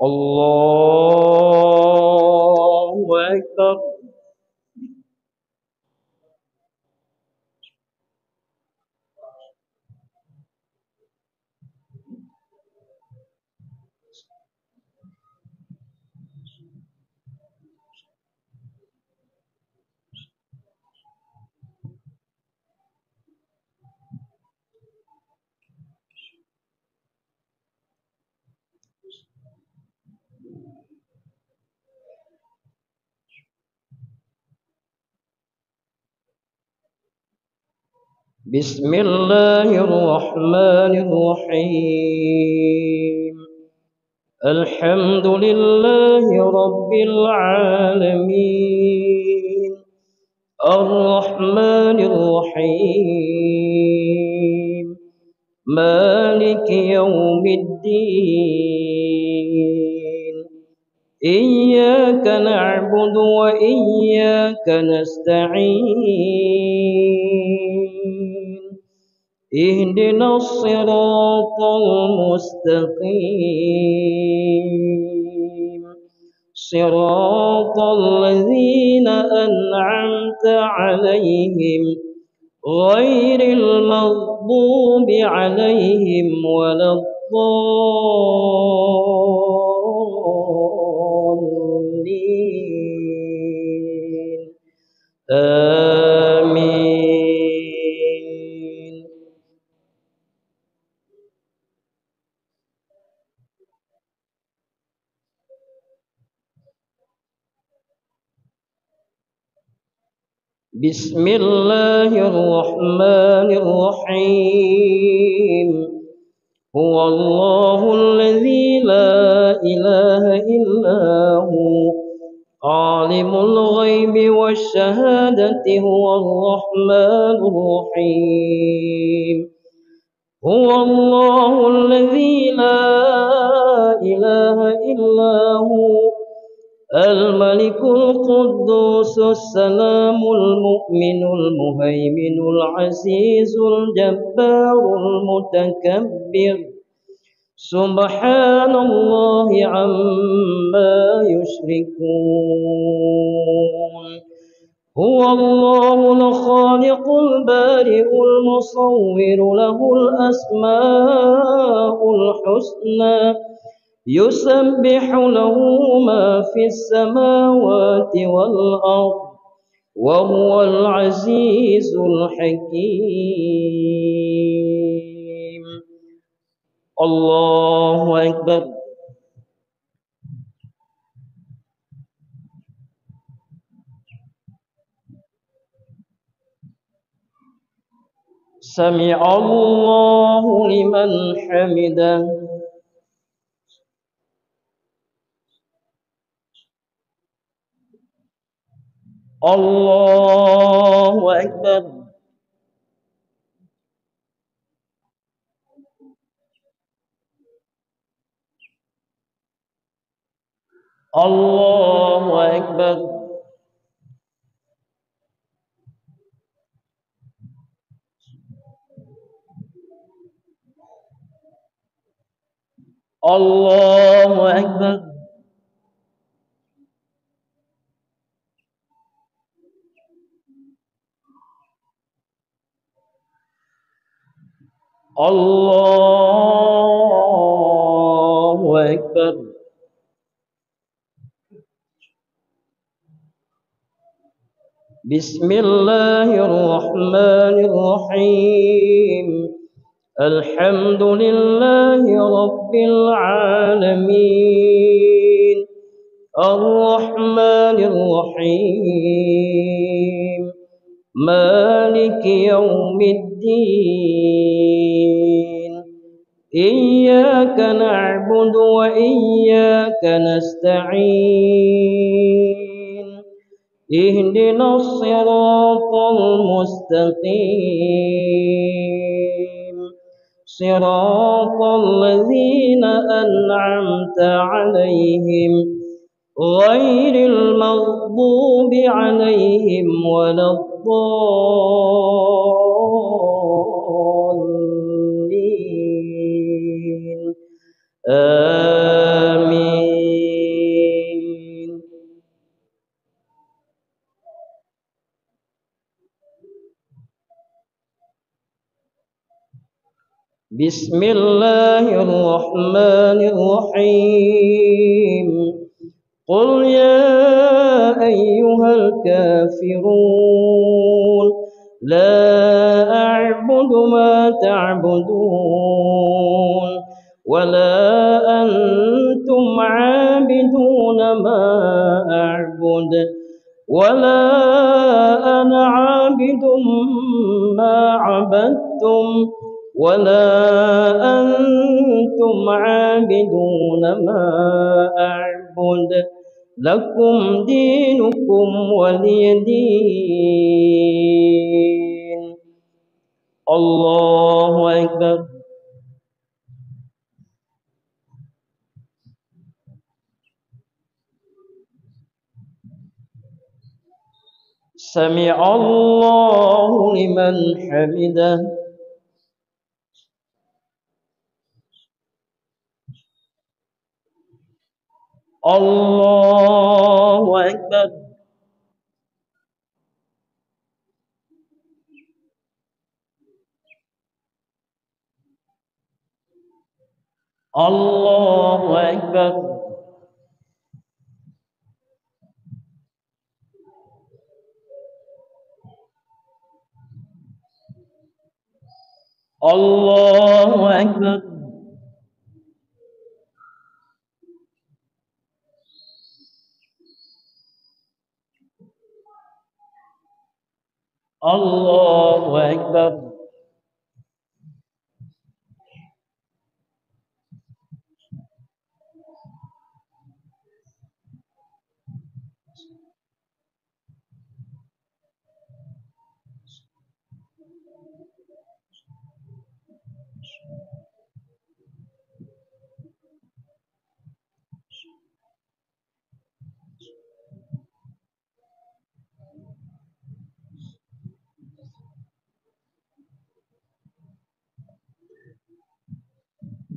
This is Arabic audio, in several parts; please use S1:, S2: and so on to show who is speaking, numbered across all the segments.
S1: الله أكبر. بسم الله الرحمن الرحيم. الحمد لله رب العالمين، الرحمن الرحيم، مالك يوم الدين. إياك نعبد وإياك نستعين، اهدنا الصراط المستقيم، صراط الذين أنعمت عليهم غير المغضوب عليهم ولا الضالين. آمين. بسم الله الرحمن الرحيم. هو الله الذي لا إله إلا هو، عالم الغيب والشهادة، هو الرحمن الرحيم. هو الله الذي لا إله إلا هو، الملك القدوس السلام المؤمن المهيمن العزيز الجبار المتكبر، سبحان الله عما يشركون. هو الله الخالق البارئ المصور، له الأسماء الحسنى، يسبح له ما في السماوات والأرض، وهو العزيز الحكيم. الله أكبر. سمع الله لمن حمده. الله أكبر. الله أكبر. الله أكبر. الله أكبر. بسم الله الرحمن الرحيم. الحمد لله رب العالمين، الرحمن الرحيم، مالك يوم الدين. إياك نعبد وإياك نستعين، اهدنا الصراط المستقيم، صراط الذين أنعمت عليهم غير المغضوب عليهم ولا الضالين. آمين. بسم الله الرحمن الرحيم قل يا أيها الكافرون لا أعبد ما تعبدون ولا أنتم عابدون ما أعبد ولا أنا عابد ما عبدتم ولا أنتم عابدون ما أعبد لكم دينكم ولي دين. الله أكبر. سمع الله لمن حمده. الله أكبر. الله أكبر. الله أكبر. الله أكبر.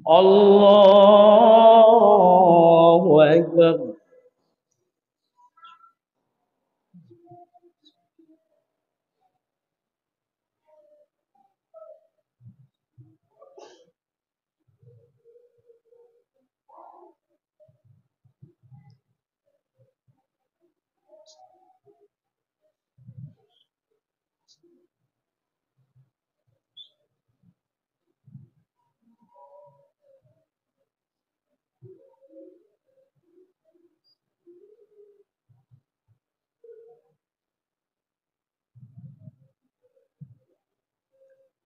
S1: الله أكبر.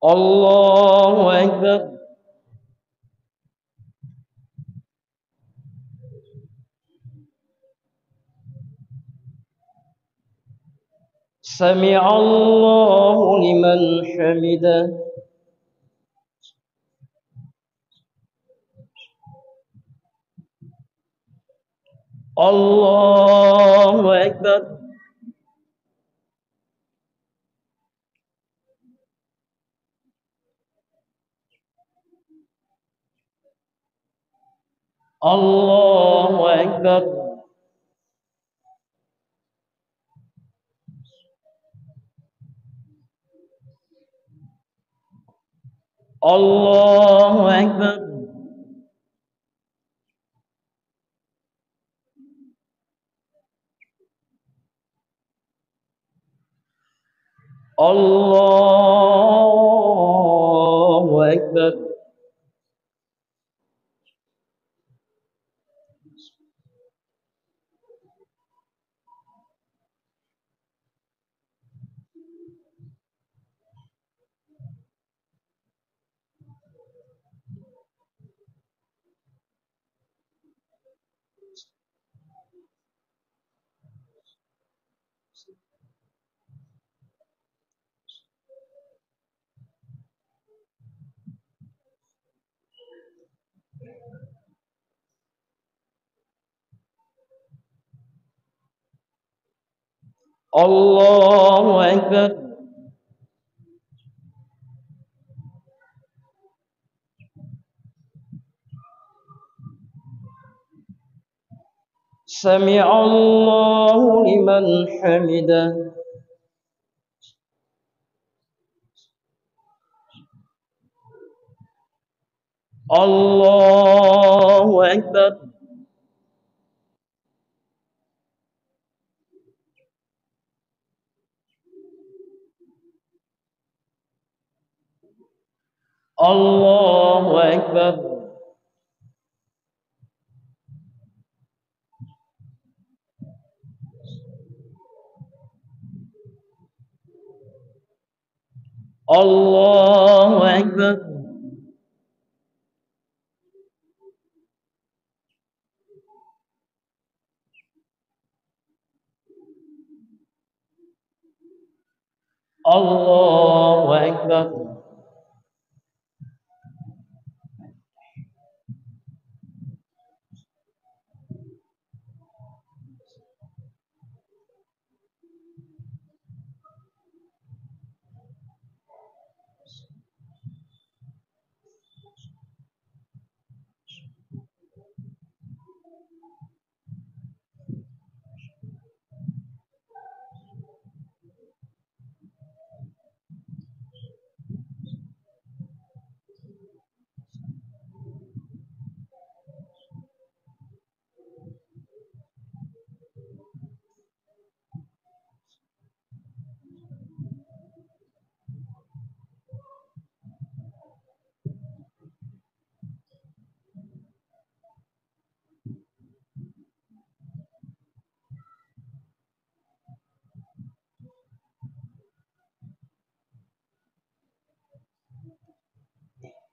S1: الله أكبر. سمع الله لمن حمده. الله أكبر. الله أكبر. الله أكبر. الله أكبر. الله أكبر. سمع الله لمن حمده. الله أكبر. الله أكبر. الله أكبر. الله أكبر.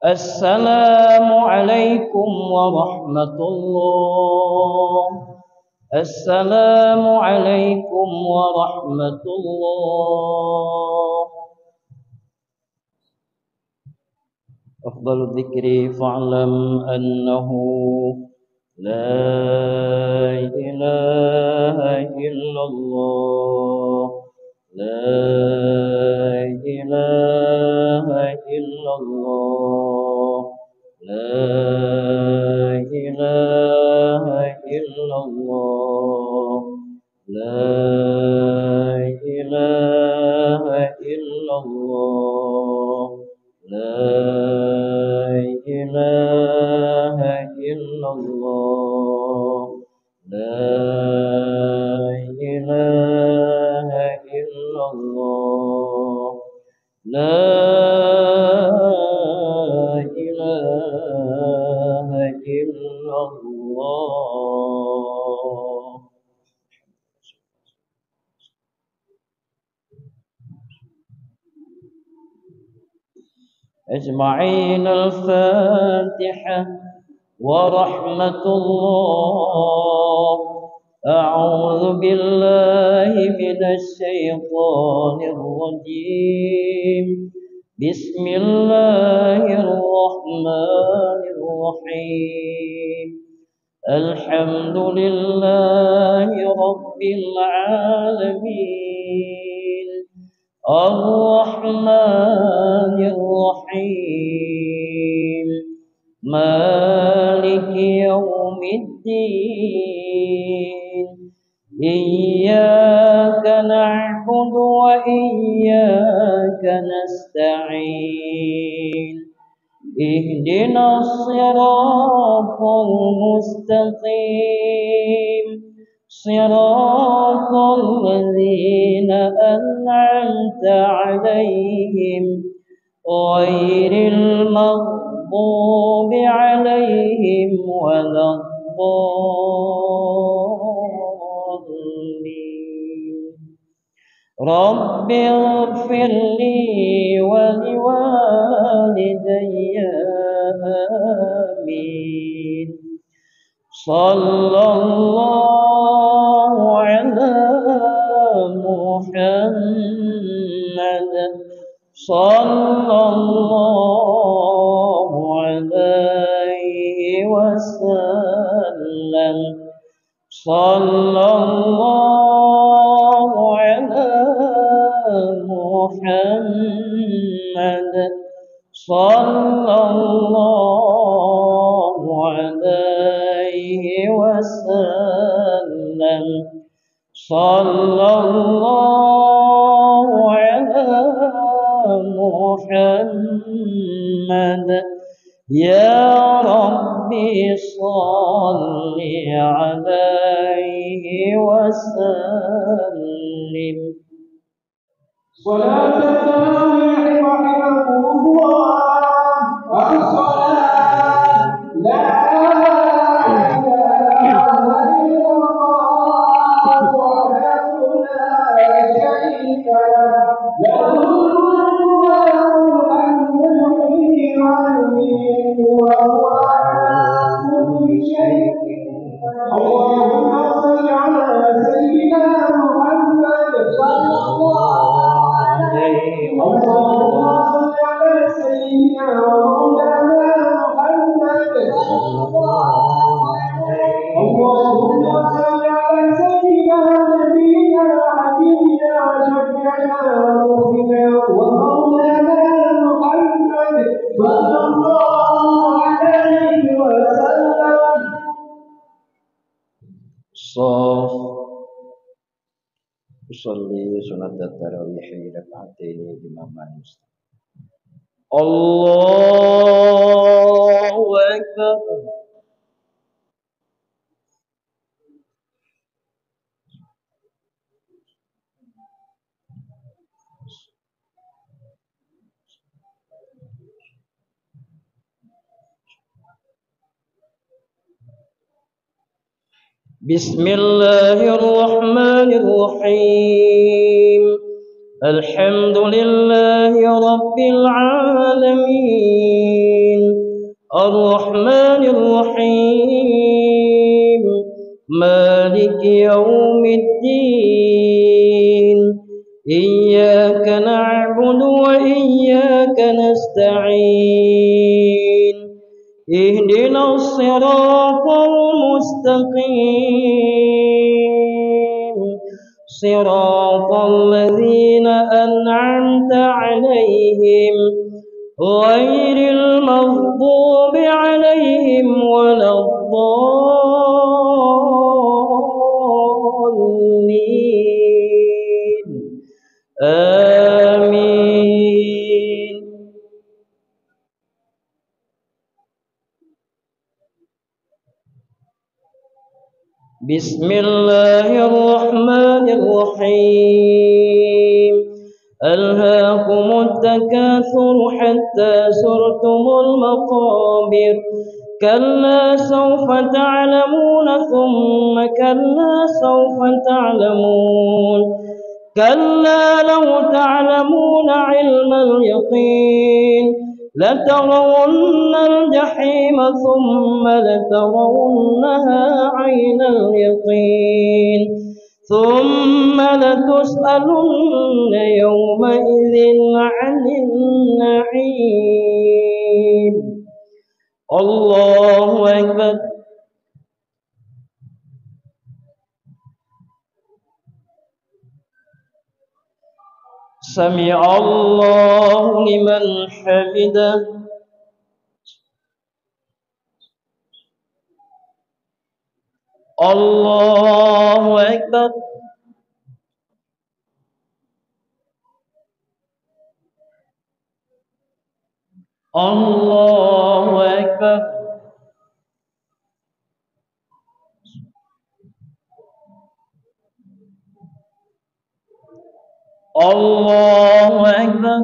S1: السلام عليكم ورحمة الله. السلام عليكم ورحمة الله. أفضل الذكر فاعلم أنه لا إله إلا الله. لا إله إلا الله. لا إله إلا الله. لا إله إلا الله. لا إله إلا الله. لا إله إلا الله. لا إله إلا الله. أجمعين الفاتحة ورحمة الله. أعوذ بالله من الشيطان الرجيم. بسم الله الرحمن الرحيم. الحمد لله رب العالمين. الرحمن الرحيم. مالك يوم الدين. إياك نعبد وإياك نستعين. اهدنا الصراط المستقيم. صراط الذين أنعمت عليهم غير المغضوب عليهم ولا الضالين. رب اغفر لي ولوالدي آمين. صلى الله على محمد. صلى الله عليه وسلم. صلى الله على محمد. صلى الله عليه وسلم. صلى الله على محمد. يا ربي صل عليه وسلم
S2: صلاة التراويح رحمه الله والصلاة لا إله إلا الله وحده لا شريك له له الملك وله الحمد يحيي وهو على كل شيء اللهم صل على سيدنا محمد صلى الله عليه وسلم اللهم صل على سيدنا ومولانا محمد صلى الله عليه اللهم صل على سيدنا نبينا وحبيبنا وشفيعنا ومغفرنا ومولانا محمد صلى الله عليه وسلم.
S1: صاف أصلي سنة التراويح ركعتين إماما مستقيما. الله أكبر. بسم الله الرحمن الرحيم. الحمد لله رب العالمين الرحمن الرحيم مالك يوم الدين إياك نعبد وإياك نستعين اهدنا الصراط المستقيم صراط الذين أنعمت عليهم غير المغضوب عليهم ولا الضالين آمين. بسم الله الرحمن الرحيم. ألهاكم التكاثر حتى زرتم المقابر كلا سوف تعلمون ثم كلا سوف تعلمون كلا لو تعلمون علم اليقين لترون الجحيم ثم لترونها عين اليقين ثم لتسألن يومئذ عن النعيم. الله أكبر. سمع الله لمن حمده. الله أكبر. الله أكبر. الله أكبر.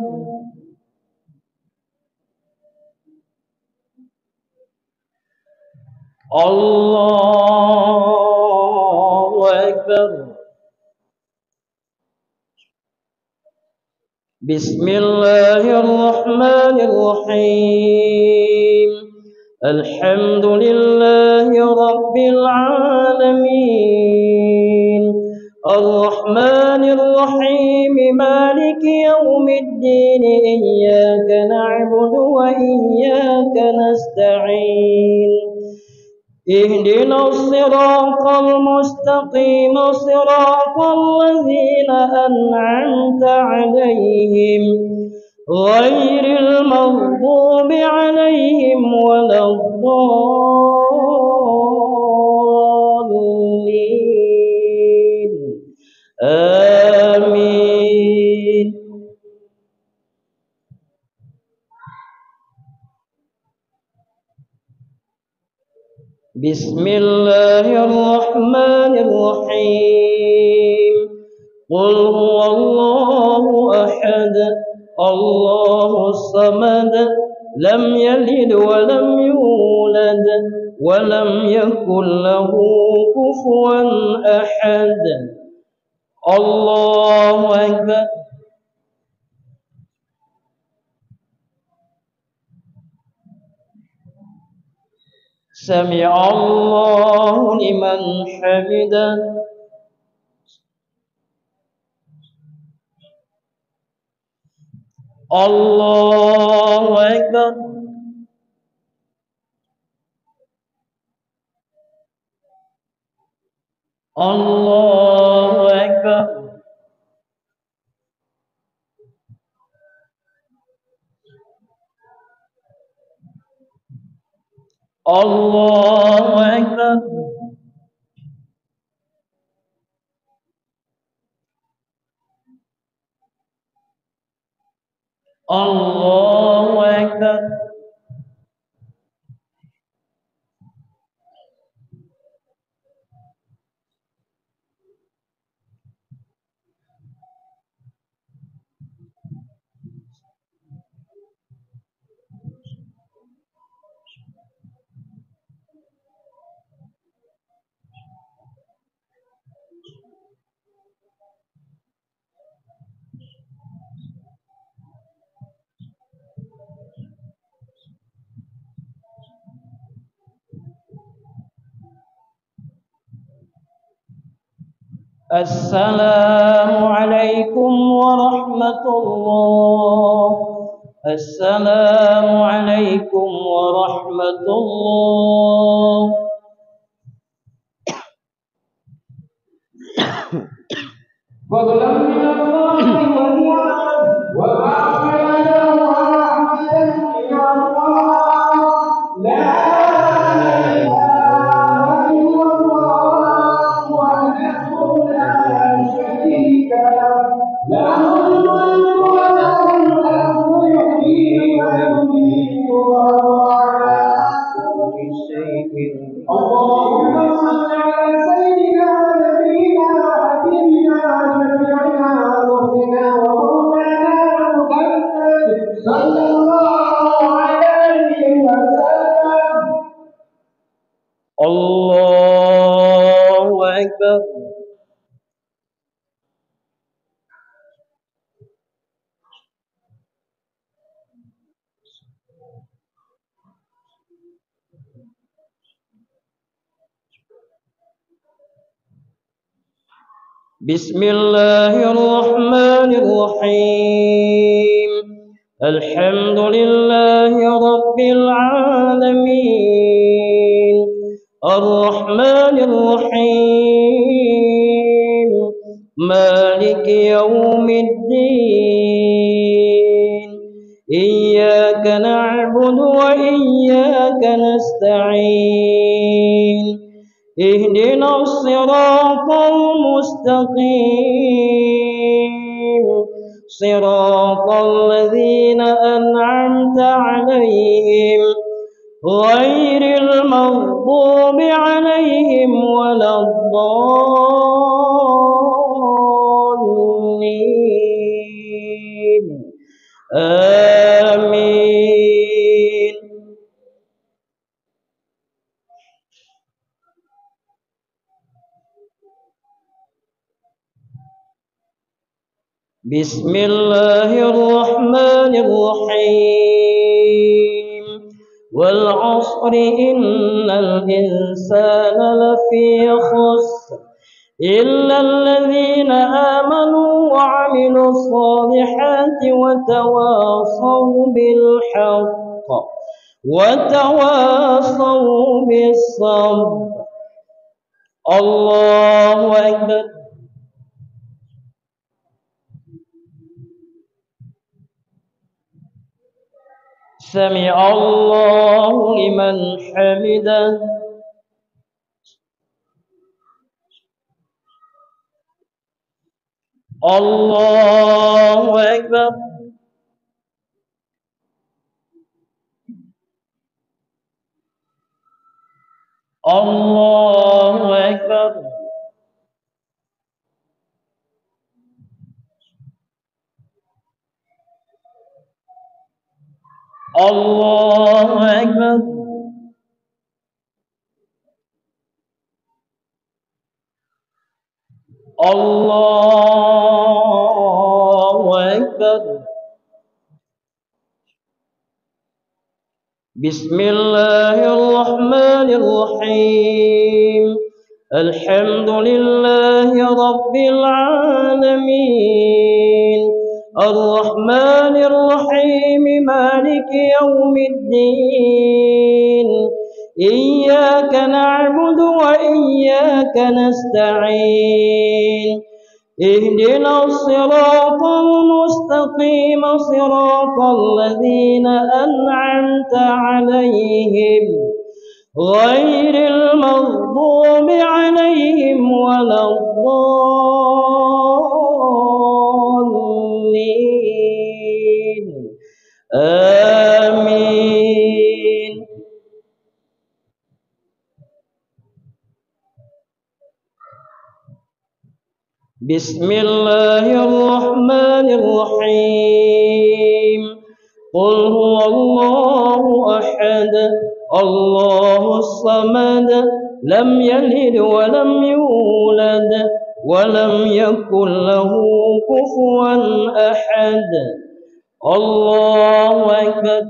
S1: الله أكبر. بسم الله الرحمن الرحيم. الحمد لله رب العالمين الرحمن الرحيم مالك يوم الدين إياك نعبد وإياك نستعين اهدنا الصراط المستقيم صراط الذين أنعمت عليهم غير المغضوب عليهم ولا الضالين آمين.
S3: بسم الله الرحمن الرحيم قل هو الله أحد الله الصمد لم يلد ولم يولد ولم يكن له كفوا أحد الله أكبر. سمع الله لمن حمده. الله أكبر. الله أكبر. الله أكبر. الله أكبر. السلام عليكم ورحمة الله. السلام عليكم ورحمة الله.
S2: فضلا من الله ونعمة ومغفرة ورحمة من الله لا إله إلا الله وحده لا شريك له الملك وله الحمد يحيي ويميت وهو على كل شيء. اللهم صل على سيدنا ونبينا وحبيبنا وشفيعنا ومخلنا ومولانا محمد صلى الله عليه وسلم.
S3: الله أكبر. بسم الله الرحمن الرحيم الحمد لله رب العالمين الرحمن الرحيم مالك يوم الدين إياك نعبد وإياك نستعين اهدنا الصراط المستقيم صراط الذين أنعمت عليهم غير المغضوب عليهم ولا الضالين آمين. بسم الله الرحمن الرحيم والعصر إن الإنسان لفي خسر إلا الذين آمنوا وعملوا الصالحات وتواصوا بالحق وتواصوا بالصبر. الله أكبر. سمع الله لمن حمده. الله أكبر. الله أكبر. الله أكبر. الله أكبر. بسم الله الرحمن الرحيم. الحمد لله رب العالمين الرحمن الرحيم مالك يوم الدين إياك نعبد وإياك نستعين اهدنا الصراط المستقيم صراط الذين أنعمت عليهم غير المغضوب عليهم ولا الضالين آمين. بسم الله الرحمن الرحيم. قل هو الله أحد الله الصمد لم يلد ولم يولد ولم يكن له كفوا أحد. الله أكبر.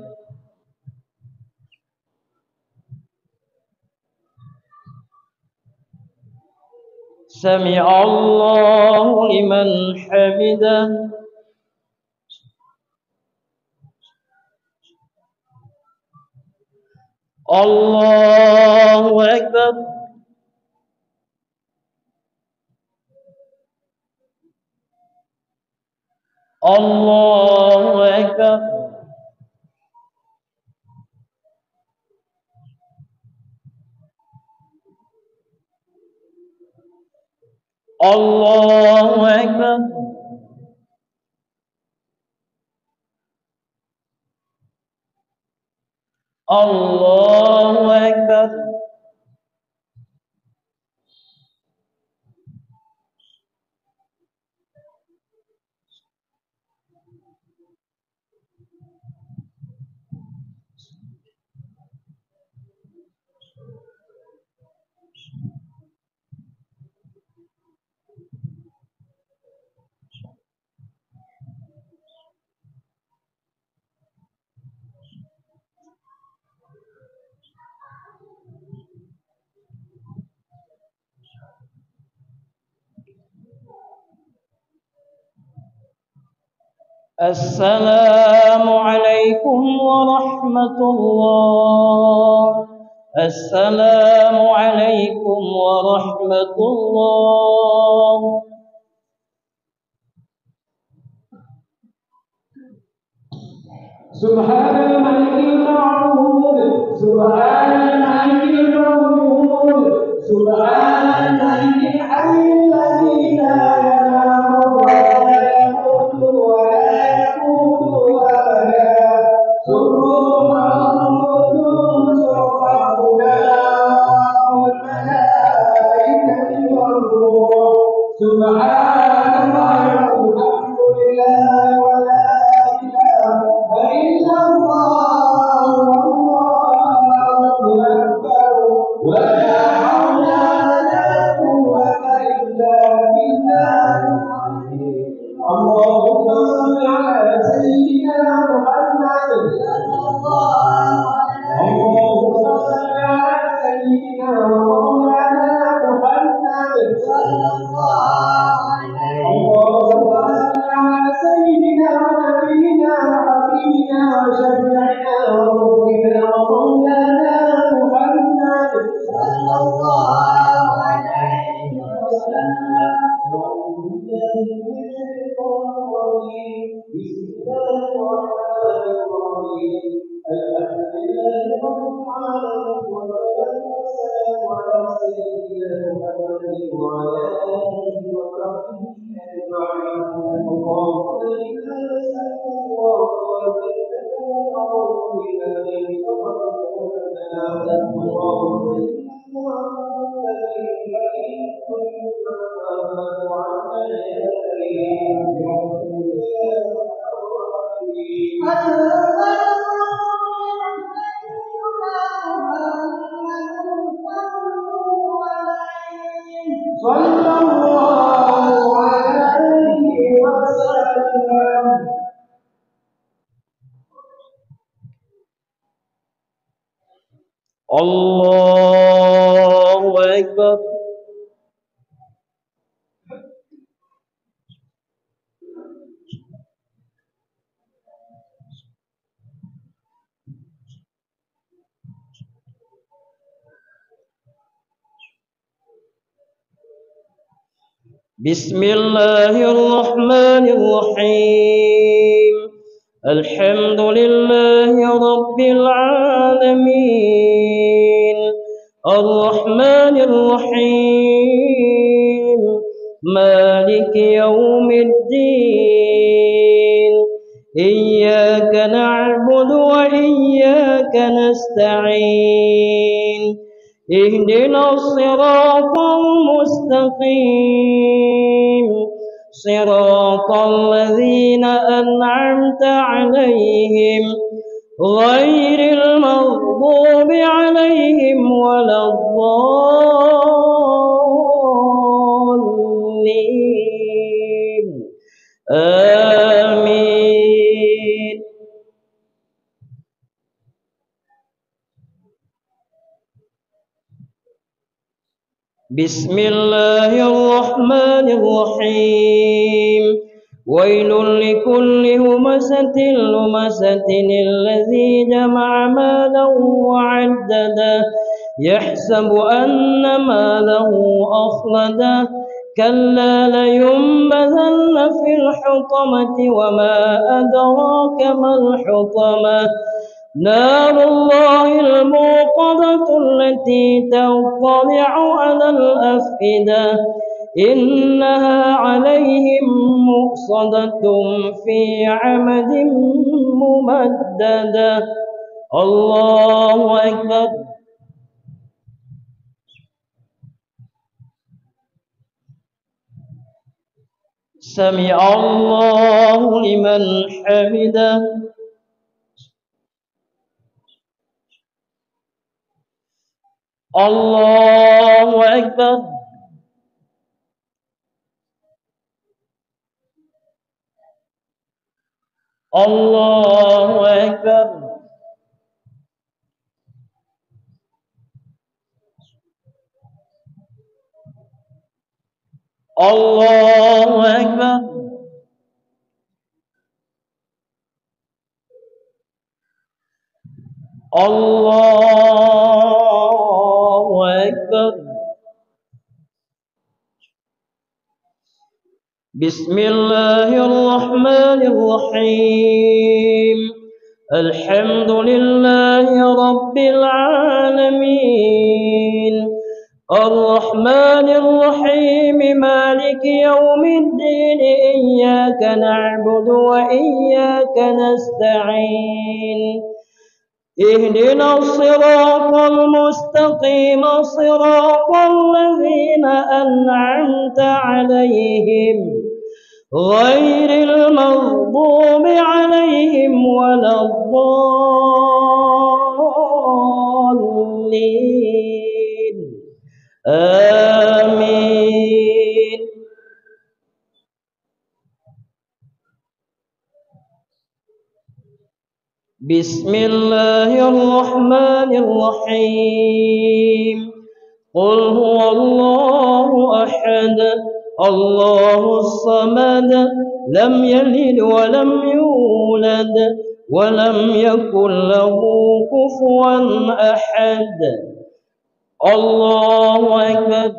S3: سمع الله لمن حمده. الله أكبر. الله أكبر. الله أكبر. الله أكبر. السلام عليكم ورحمة الله. السلام عليكم ورحمة الله.
S2: سبحان الملك المعبود سبحان الملك الموجود سبحان الملك الحي الذي لا ينام ولا يموت ولا يموت أبدا سبوح قدوس ربنا والملائكة والروح سبحان الله والحمد لله ولا إله إلا الله والله أكبر ولا حول ولا قوة إلا بالله العلي. اللهم صل على سيدنا محمد صلى الله عليه وسلم. اللهم صل على سيدنا ومولانا محمد صلى الله عليه وسلم. اللهم صل على سيدنا ونبينا وحبيبنا وشفيعنا وربنا ومولانا محمد صلى الله عليه وسلم. أعوذ بالله من الشيطان الرجيم. بسم الله الرحمن الرحيم. الحمد لله رب العالمين والصلاة والسلام على سيدنا محمد وعلى آله وصحبه أجمعين. اللهم إنا نسألك الله والجنة ونعوذ بك من سخطك والنار. اللهم إنا صلى الله عليه وسلم.
S3: الله أكبر. بسم الله الرحمن الرحيم. الحمد لله رب العالمين، الرحمن الرحيم، مالك يوم الدين، إياك نعبد وإياك نستعين، اهدنا الصراط المستقيم، صراط الذين أنعمت عليهم غير المغضوب عليهم ولا الضالين. آمين. بسم الله الرحمن الرحيم. ويل لكل همزة لمزة الذي جمع مالا وعدده يحسب أن ماله أخلده كلا لينبذن في الحطمة وما أدراك ما الحطمة نار الله الموقدة التي تطلع على الأفئدة إنها عليهم مؤصدة في عمد ممددة. الله أكبر. سمع الله لمن حمده. الله أكبر. الله أكبر. الله أكبر. الله أكبر. بسم الله الرحمن الرحيم. الحمد لله رب العالمين، الرحمن الرحيم، مالك يوم الدين، إياك نعبد وإياك نستعين، اهدنا الصراط المستقيم، صراط الذين أنعمت عليهم غير المغضوب عليهم ولا الضالين. آمين. بسم الله الرحمن الرحيم. قل هو الله أحد الله الصمد لم يلد ولم يولد ولم يكن له كفوا أحد. الله أكبر.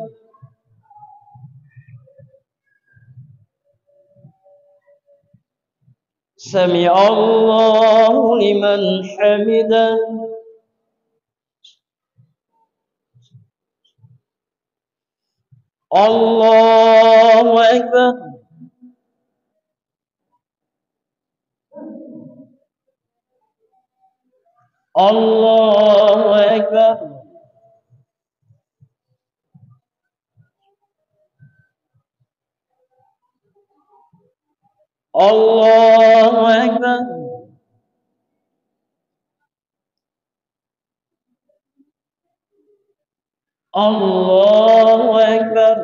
S3: سمع الله لمن حمده. الله أكبر. الله أكبر. الله أكبر. الله أكبر.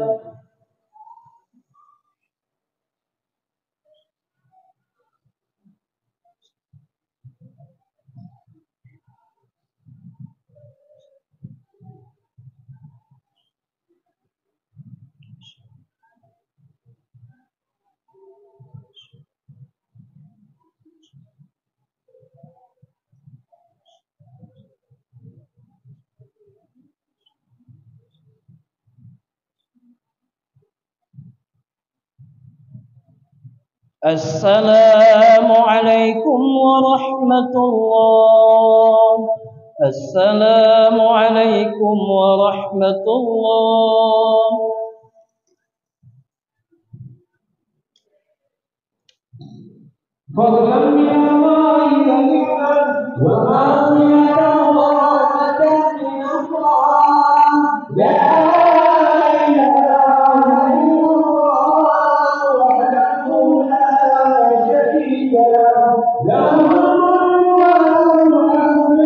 S3: السلام عليكم ورحمة الله. السلام عليكم ورحمة الله.
S2: فضلا من الله ونعمة ومغفرة ورحمة من الله. لا إله إلا الله وحده لا شريك له له الملك وله الحمد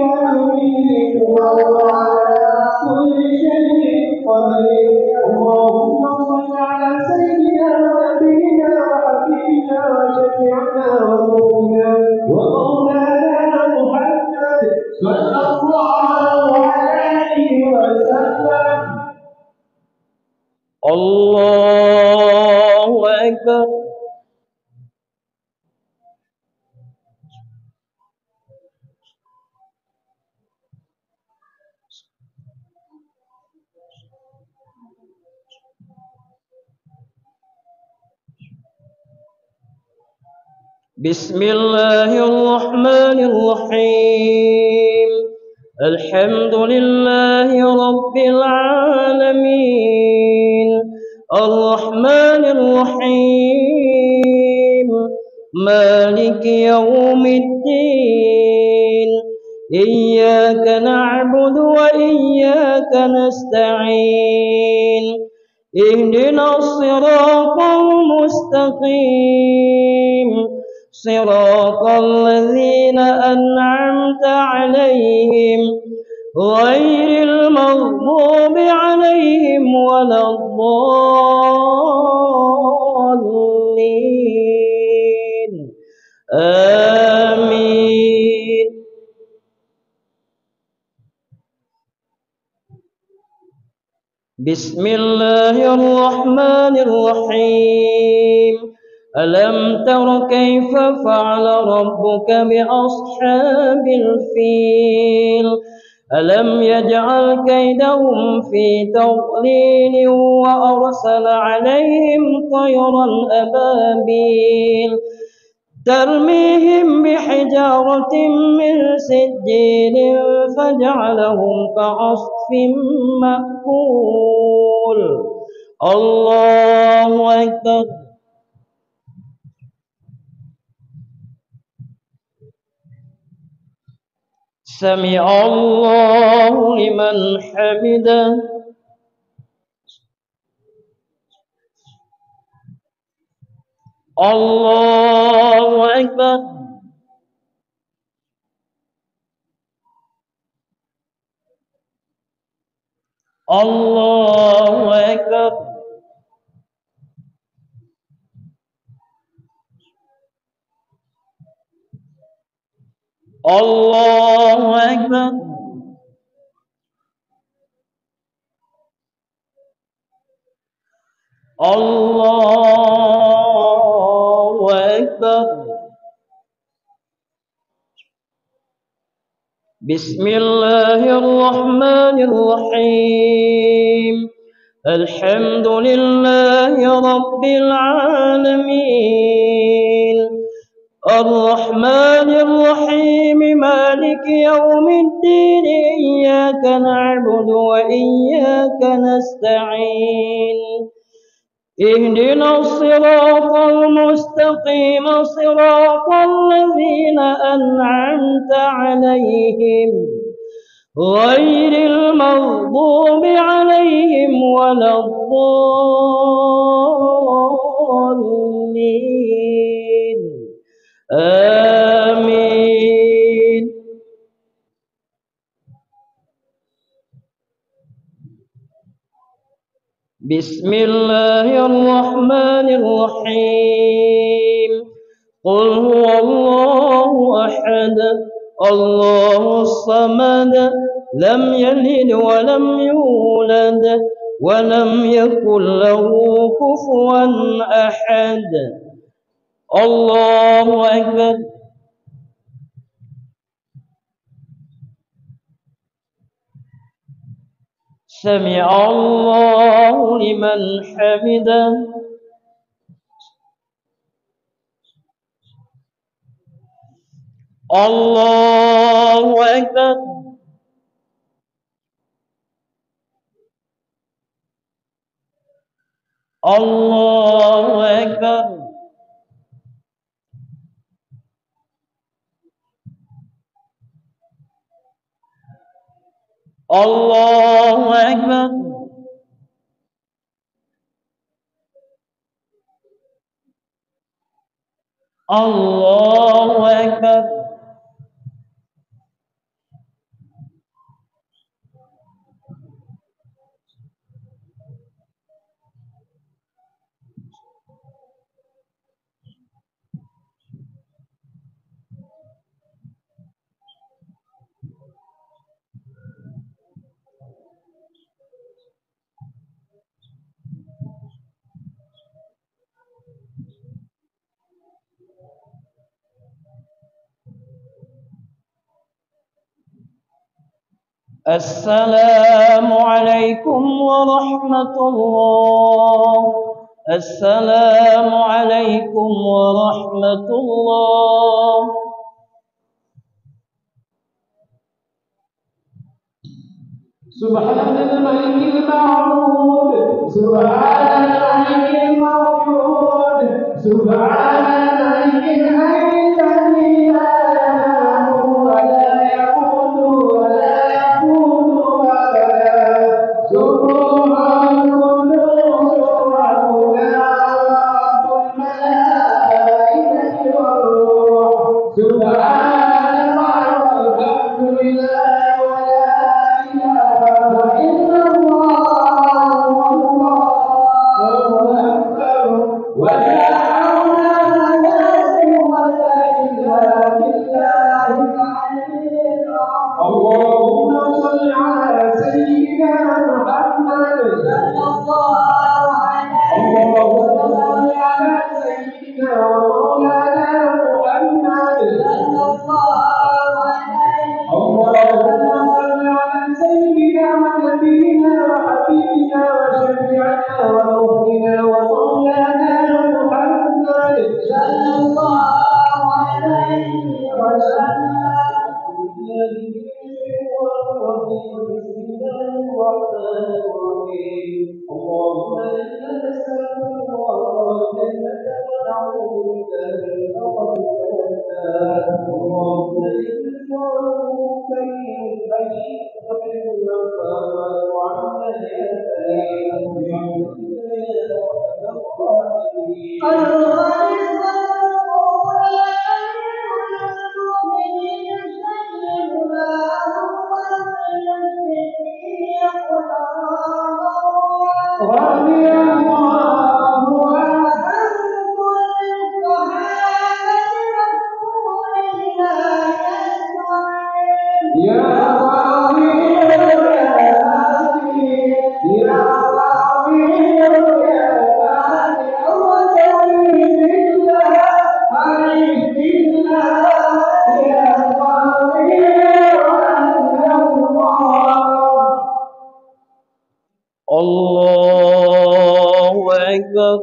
S2: ويميت وهو على كل شيء قدير. اللهم صل على سيدنا ونبينا وحبيبنا وشفيعنا ومولانا ومولانا محمد صلى الله عليه وسلم.
S3: الله أكبر. بسم الله الرحمن الرحيم. الحمد لله رب العالمين الرحمن الرحيم مالك يوم الدين إياك نعبد وإياك نستعين اهدنا الصراط المستقيم صراط الذين أنعمت عليهم غير المغضوب عليهم ولا الضالين آمين. بسم الله الرحمن الرحيم. ألم تر كيف فعل ربك بأصحاب الفيل ألم يجعل كيدهم في تضليل وأرسل عليهم طيرا أبابيل ترميهم بحجارة من سجيل فجعلهم كعصف مأكول. الله أكبر. سمع الله لمن حمده. الله أكبر. الله أكبر. الله أكبر. الله أكبر. بسم الله الرحمن الرحيم. الحمد لله رب العالمين الرحمن الرحيم مالك يوم الدين إياك نعبد وإياك نستعين اهدنا الصراط المستقيم صراط الذين أنعمت عليهم غير المغضوب عليهم ولا الضالين آمين. بسم الله الرحمن الرحيم. قل هو الله أحد الله الصمد لم يلد ولم يولد ولم يكن له كفوا أحد. الله أكبر. سمع الله لمن حمده. الله أكبر. الله أكبر. الله أكبر. الله أكبر. السلام عليكم ورحمة الله. السلام عليكم ورحمة الله.
S2: سبحان الملك المعبود، سبحان الملك الموجود، سبحان الملك الحي الذي لا ينام ولا يموت ولا يموت أبدا. سبحان القدوس ربنا رب الملائكة والروح. سبحان الله والحمد لله اللهم صل على سيدنا محمد صلى الله عليه وسلم. اللهم صل على سيدنا ومولانا محمد صلى الله عليه وسلم. اللهم صل على سيدنا ونبينا وحبيبنا وشفيعنا ومولانا ومولانا محمد صلى الله عليه وسلم. اللهم إنا نسألك الجنة ونعوذ بك من سخطك والنار. اللهم إنا نسألك من خشيتك تحب العفاف وعنا يا كريم برحمتك يا أرحم الراحمين. رضي الله يا قوي يا قوي يا
S3: الله أكبر.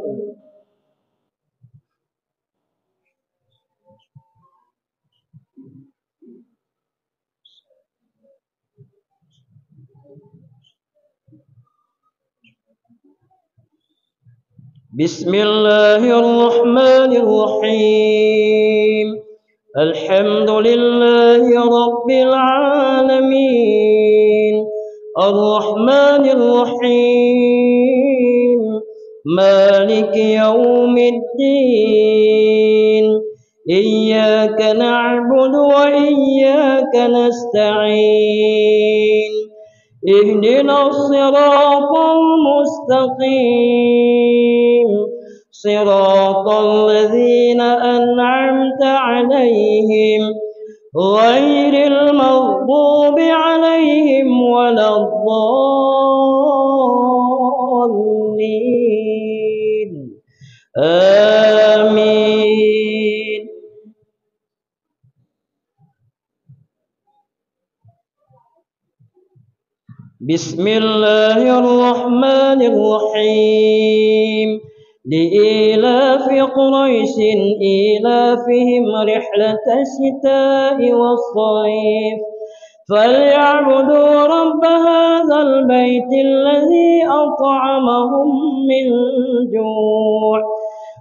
S3: بسم الله الرحمن الرحيم. الحمد لله رب العالمين الرحمن الرحيم مالك يوم الدين. إياك نعبد وإياك نستعين. اهدنا الصراط المستقيم صراط الذين أنعمت عليهم غير المغضوب عليهم ولا الضالين. آمين. بسم الله الرحمن الرحيم. لإيلاف قريش إيلافهم رحلة الشتاء والصيف فليعبدوا رب هذا البيت الذي أطعمهم من جوع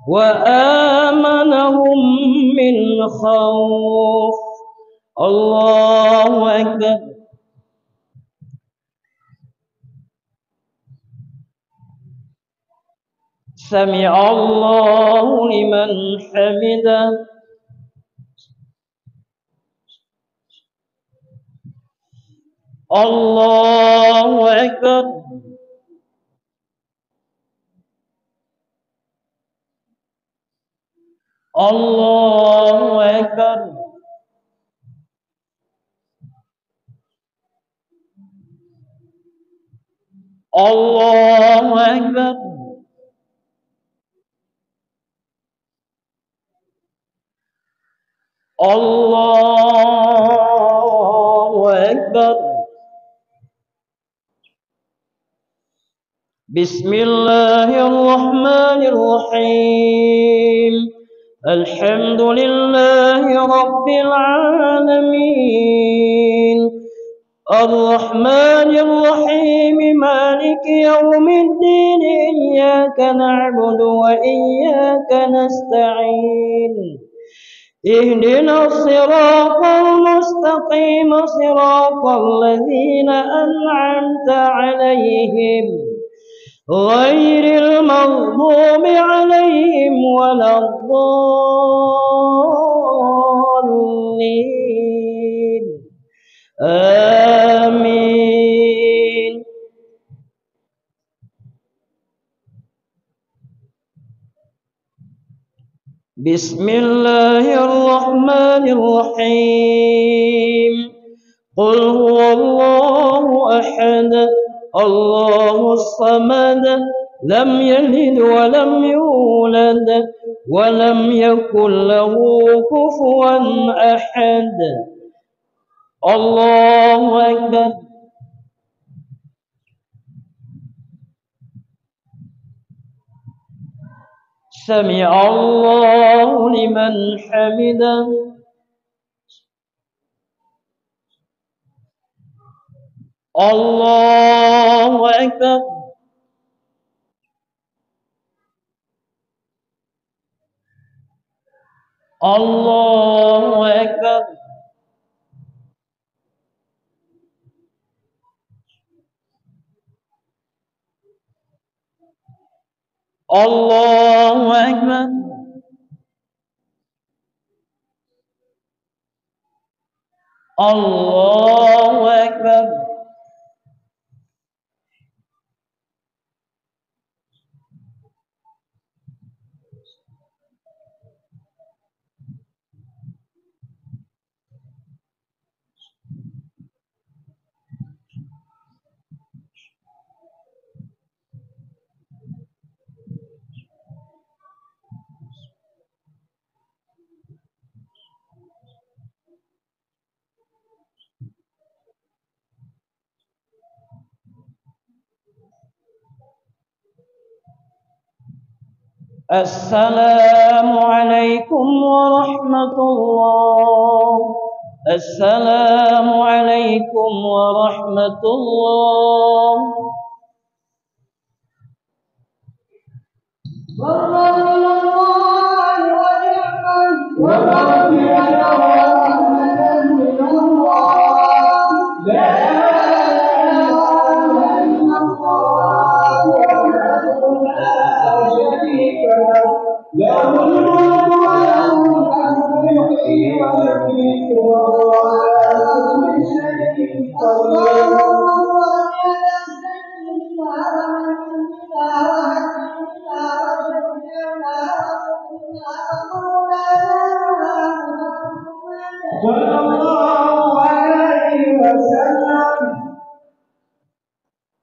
S3: وآمنهم من خوف. الله أكبر. سمع الله لمن حمده. الله أكبر. الله أكبر. الله أكبر. الله أكبر. بسم الله الرحمن الرحيم. الحمد لله رب العالمين الرحمن الرحيم مالك يوم الدين إياك نعبد وإياك نستعين اهدنا الصراط المستقيم صراط الذين أنعمت عليهم غير المغضوب عليهم ولا الضالين آمين. بسم الله الرحمن الرحيم. قل هو الله أحد الله الصمد لم يلد ولم يولد ولم يكن له كفوا أحد. الله أكبر. سمع الله لمن حمده. الله أكبر. الله أكبر. الله أكبر. الله أكبر. السلام عليكم ورحمة الله. السلام عليكم ورحمة الله.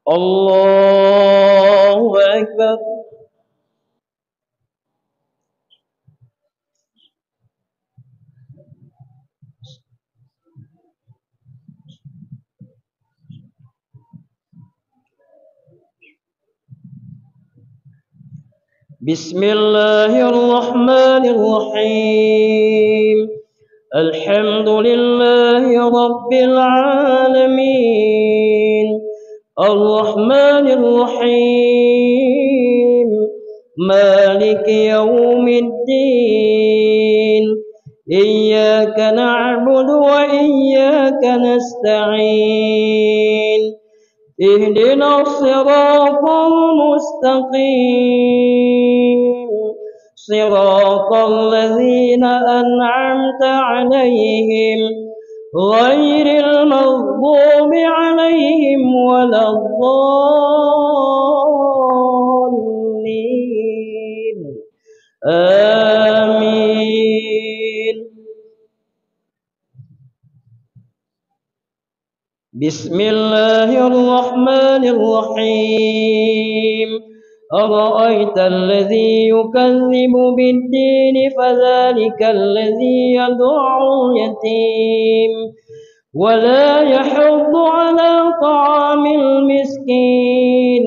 S3: الله أكبر. بسم الله الرحمن الرحيم. الحمد لله رب العالمين، الرحمن الرحيم، مالك يوم الدين، إياك نعبد وإياك نستعين، اهدنا الصراط المستقيم، صراط الذين أنعمت عليهم غير المغضوب عليهم ولا الضالين. آمين. بسم الله الرحمن الرحيم. أرأيت الذي يكذب بالدين فذلك الذي يدعو اليتيم ولا يحض على طعام المسكين،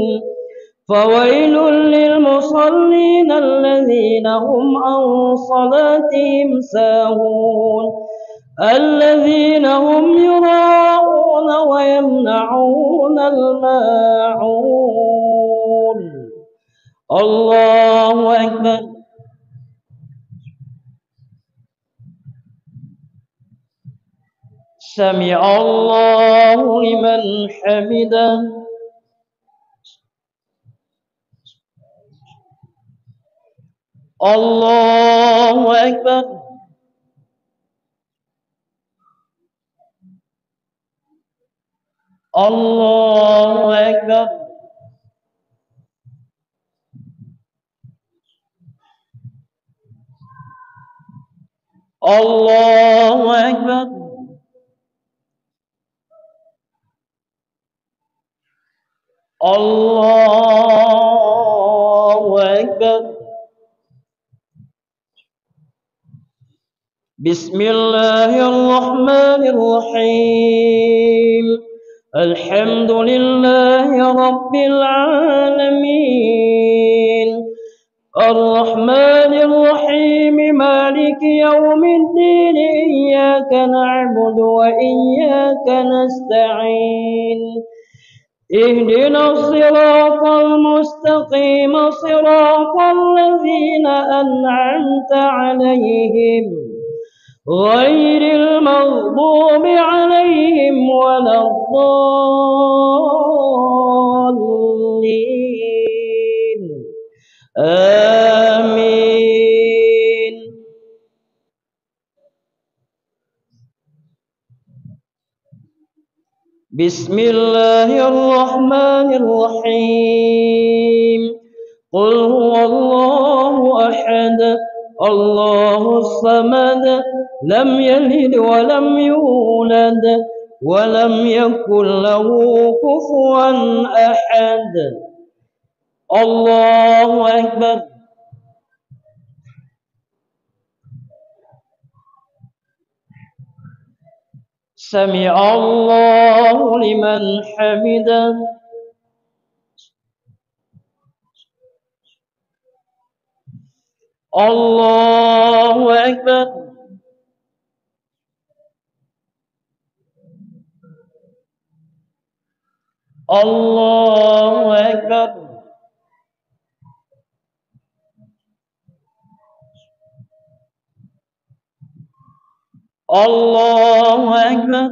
S3: فويل للمصلين الذين هم عن صلاتهم ساهون الذين هم يراءون ويمنعون الماعون. الله أكبر. سمع الله لمن حمده. الله أكبر. الله أكبر. الله أكبر. الله أكبر. بسم الله الرحمن الرحيم. الحمد لله رب العالمين، الرحمن الرحيم، مالك يوم الدين، إياك نعبد وإياك نستعين، اهدنا الصراط المستقيم، صراط الذين أنعمت عليهم غير المغضوب عليهم ولا الضالين. آمين. بسم الله الرحمن الرحيم. قل هو الله أحد، الله الصمد، لم يلد ولم يولد ولم يكن له كفوا أحد. الله أكبر. سمع الله لمن حمده. الله أكبر. الله أكبر. الله أكبر.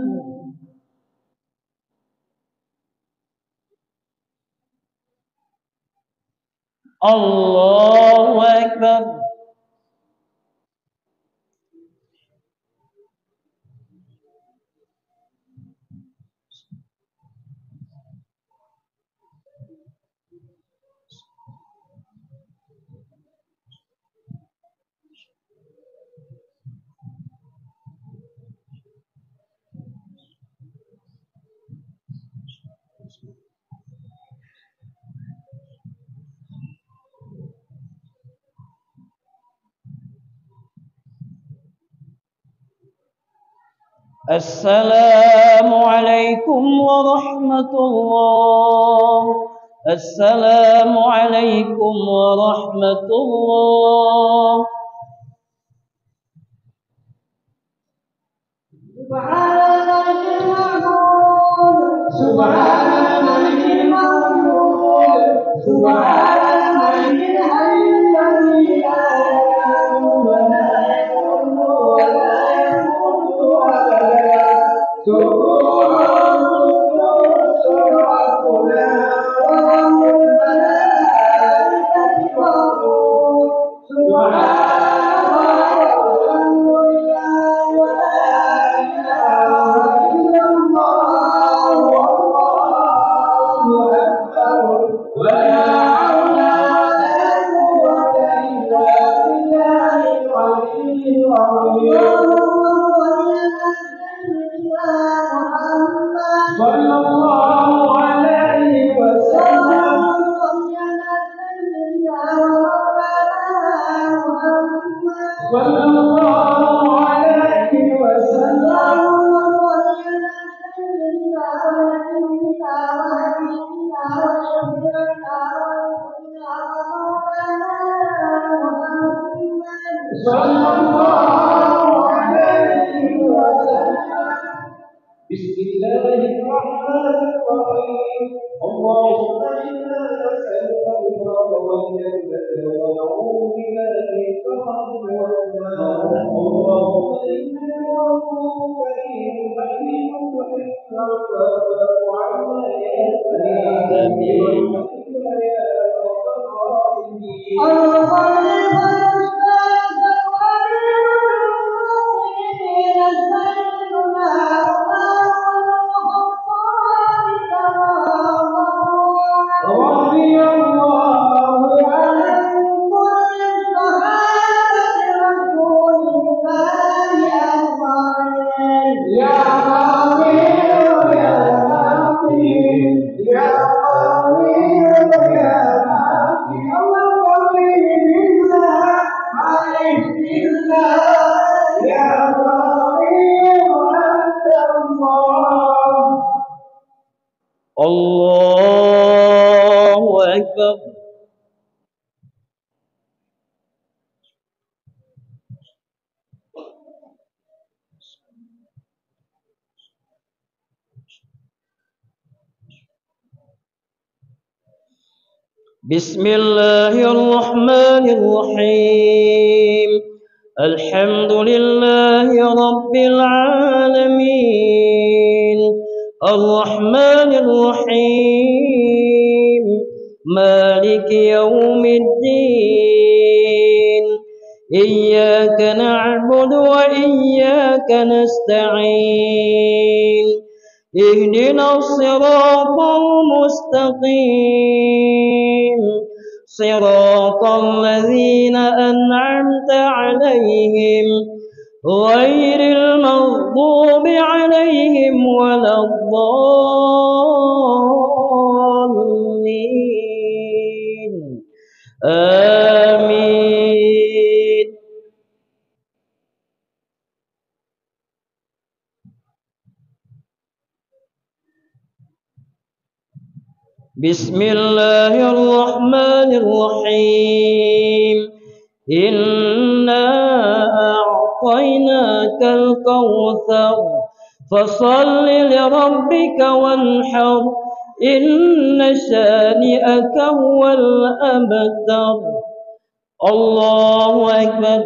S3: الله أكبر. السلام عليكم ورحمة الله. السلام عليكم ورحمة الله.
S2: سبحان الملك الموجود سبحان الملك الحي الذي لا يموت ولا يموت ولا يموت أبدا سبحان قدوس ربنا ورب الملائكة والروح سبحان الله والحمد لله ولا إله إلا الله والله أكبر ولا حول ولا قوة إلا بالله العلي العظيم. صلى الله عليه وسلم صلى الله عليه وسلم صلى الله عليه وسلم. بسم الله الرحمن الرحيم. اللهم إنا نسألك البر والجنة ونعوذ بك من الفقر والنار. اللهم إنا نعوذ بك من محبك وعما يأتي يا رب الراحمين. رضي الله عن كل صحابة رسول الله أجمعين. يا قوي يا قوي يا قوي يا قوي الله قوي بالله عليك بالله يا قوي أنت الله.
S3: الله أكبر. بسم الله الرحمن الرحيم. الحمد لله رب العالمين الرحمن الرحيم مالك يوم الدين إياك نعبد وإياك نستعين اهدنا الصراط المستقيم صراط الذين أنعمت عليهم غير المغضوب عليهم ولا الضالين آمين. بسم الله الرحمن الرحيم. إنا أعطيناك الكوثر فصل لربك وانحر إن شانئك هو الأبتر. الله أكبر.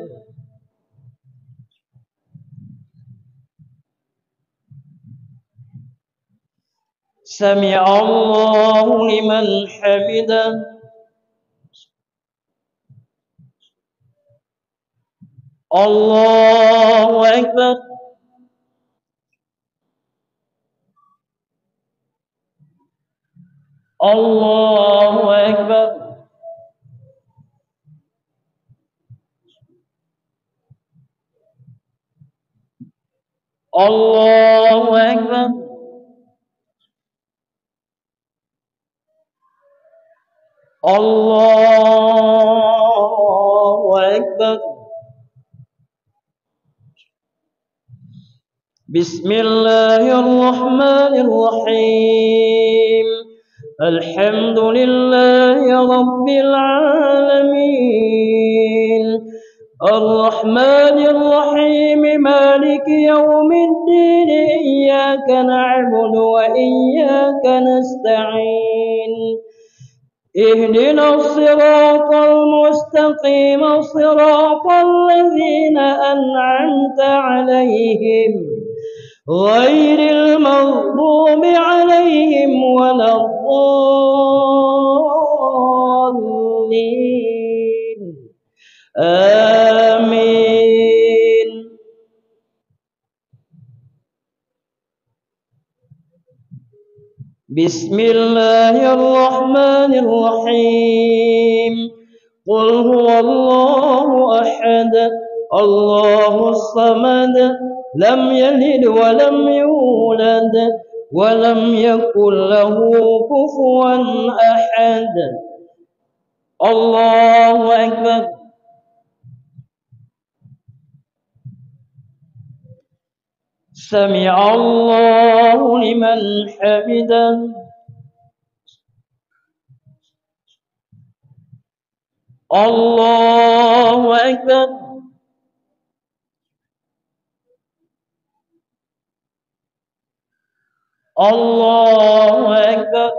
S3: سمع الله لمن حمده. الله أكبر. الله أكبر. الله أكبر. الله أكبر. بسم الله الرحمن الرحيم. الحمد لله رب العالمين الرحمن الرحيم مالك يوم الدين إياك نعبد وإياك نستعين اهدنا الصراط المستقيم صراط الذين أنعمت عليهم غير المغضوب عليهم ولا الضالين آمين. بسم الله الرحمن الرحيم قل هو الله أحد الله الصمد لم يلد ولم يولد ولم يكن له كفوا أحد. الله أكبر. سمع الله لمن حمده. الله أكبر. الله أكبر.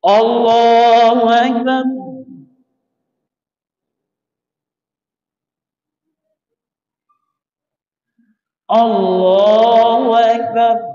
S3: الله أكبر. الله أكبر.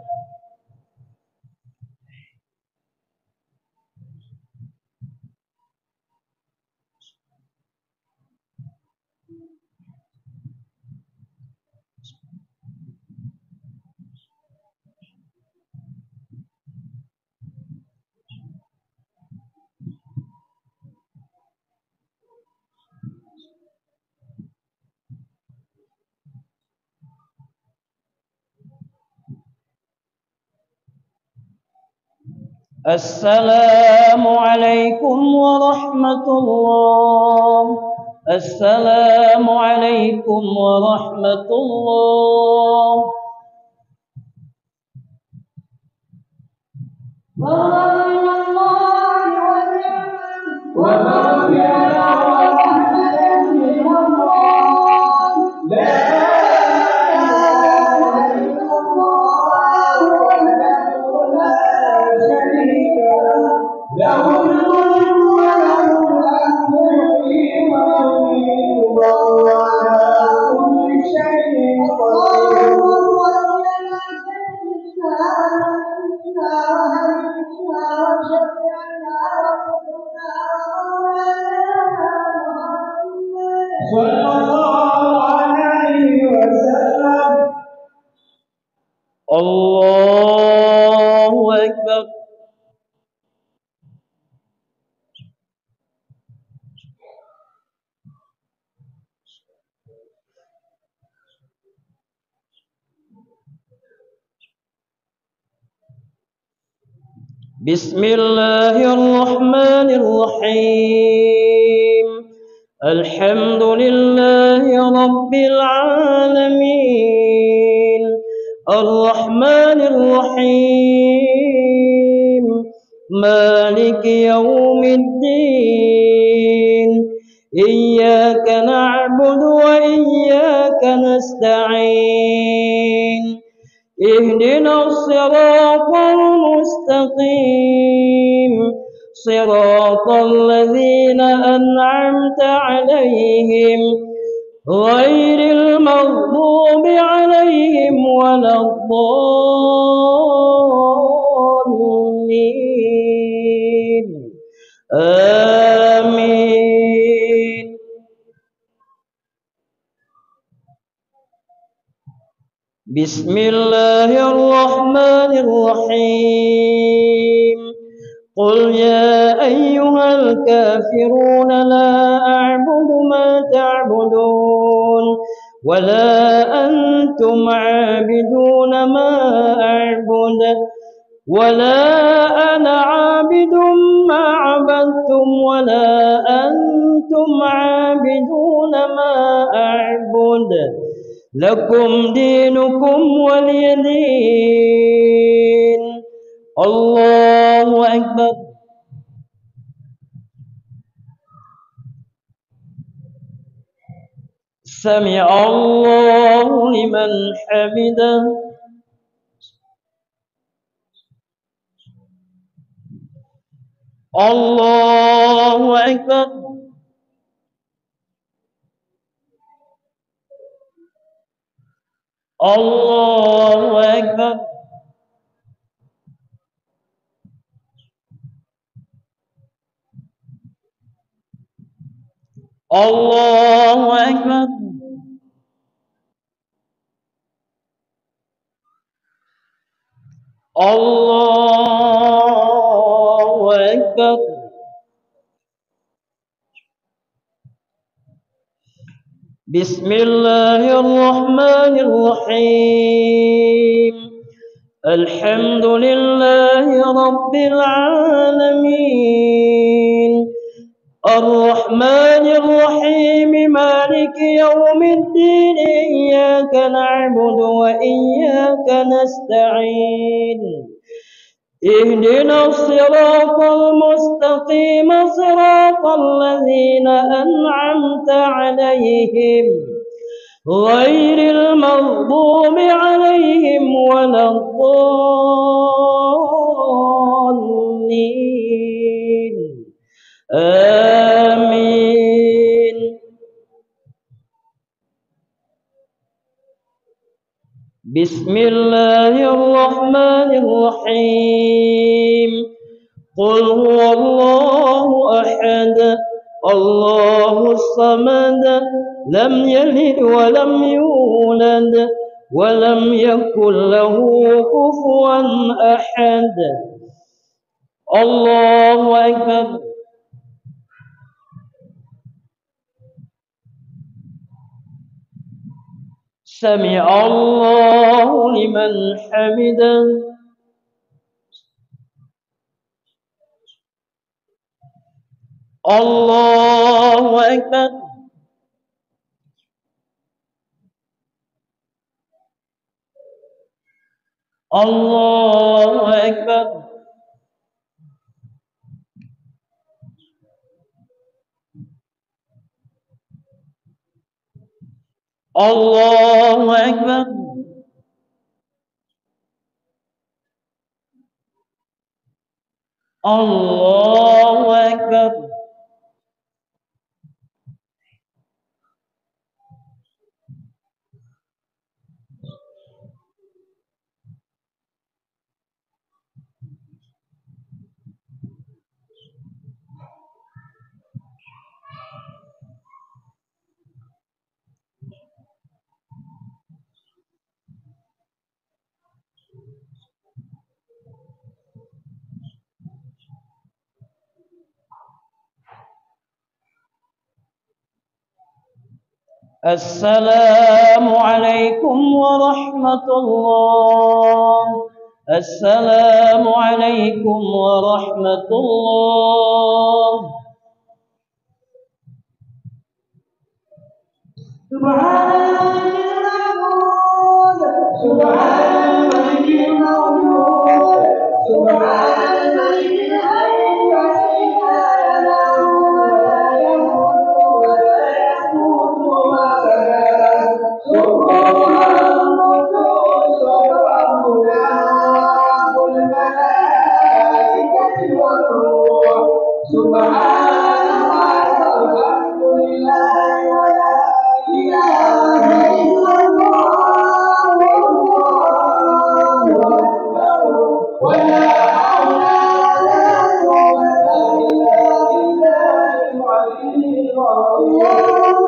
S3: السلام عليكم ورحمة الله. السلام عليكم ورحمة الله. الله أكبر. بسم الله الرحمن الرحيم الحمد لله رب العالمين الرحمن الرحيم مالك يوم الدين إياك نعبد وإياك نستعين اهدنا الصراط المستقيم صراط الذين أنعمت عليهم غير المغضوب عليهم ولا الضالين آمين. بسم الله الرحمن الرحيم قل يا أيها الكافرون لا أعبد ما تعبدون ولا أنتم عابدون ما أعبد ولا أنا عابد ما عبدتم ولا أنتم عابدون ما أعبد لكم دينكم ولي دين. الله أكبر. سمع الله لمن حمده. الله أكبر. الله أكبر. الله أكبر. الله أكبر. بسم الله الرحمن الرحيم. الحمد لله رب العالمين الرحمن الرحيم مالك يوم الدين إياك نعبد وإياك نستعين اهدنا الصراط المستقيم صراط الذين أنعمت عليهم غير المغضوب عليهم ولا الضالين آمين. بسم الله الرحمن الرحيم. قل هو الله أحد الله الصمد لم يلد ولم يولد ولم يكن له كفوا أحد. الله أكبر. سمع الله لمن حمده. الله أكبر. الله أكبر. الله أكبر. الله أكبر. السلام عليكم ورحمة الله. السلام عليكم ورحمة الله.
S2: سبحان الملك الموجود سبحان الملك الحي الذي لا ينام ولا يموت ولا يموت أبدا. سبحان القدوس رب العالمين الملائكة والروح سبحان الله والحمد لله ولا إله إلا الله والله أكبر ولا حول ولا قوة إلا بالله العلي العظيم.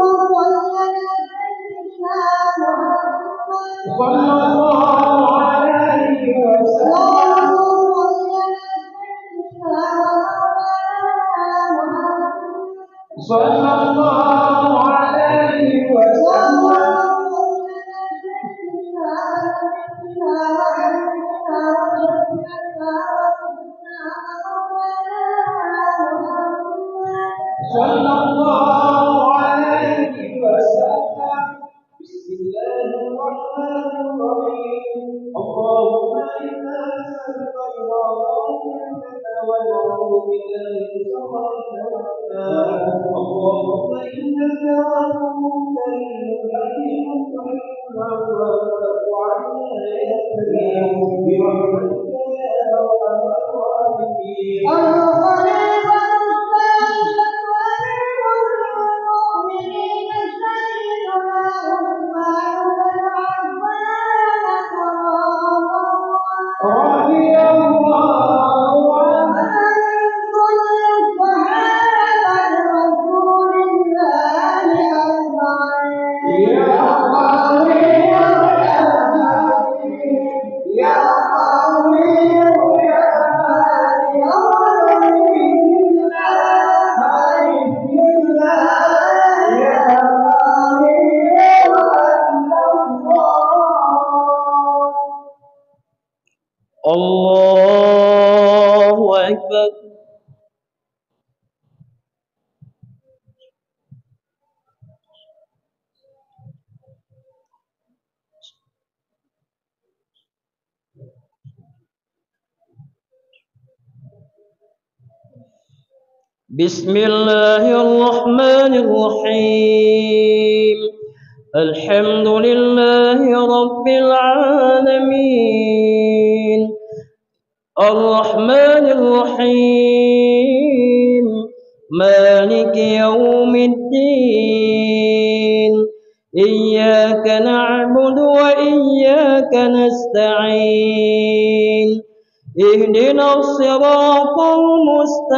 S2: صلى الله عليه وسلم. صلى الله عليه وسلم. صلى الله عليه وسلم. بسم الله اللهم إنا نسألك رضاك والجنة ونعوذ بك من سخطك والنار. اللهم إنك عفو كريم حليم تحب العفو فاعف عنا يا كريم برحمتك يا أرحم الراحمين. رضي الله عنه يا قوي يا يا قوي يا
S3: الله أكبر. بسم الله الرحمن الرحيم. الحمد لله رب العالمين الرحمن الرحيم مالك يوم الدين إياك نعبد وإياك نستعين اهدنا الصراط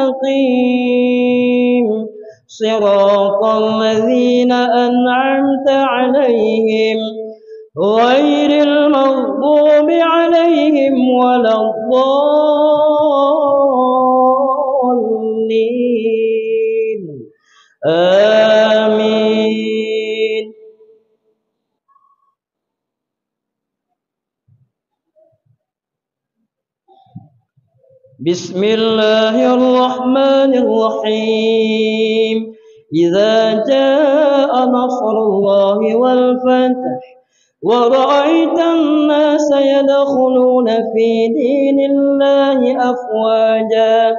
S3: المستقيم صراط الذين أنعمت عليهم غير المغضوب عليهم ولا الضالين آمين. بسم الله الرحمن الرحيم. إذا جاء نصر الله والفتح ورأيت الناس يدخلون في دين الله أفواجا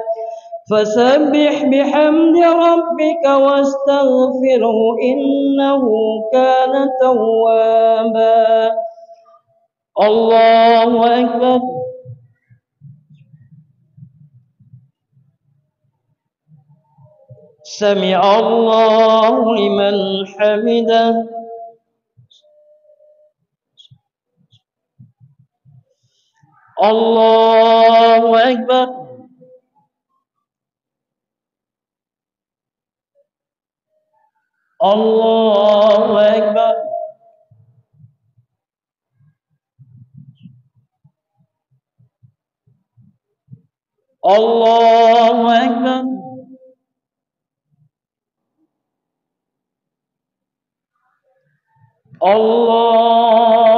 S3: فسبح بحمد ربك واستغفره إنه كان توابا. الله أكبر. سمع الله لمن حمده. الله أكبر. الله أكبر. الله أكبر. الله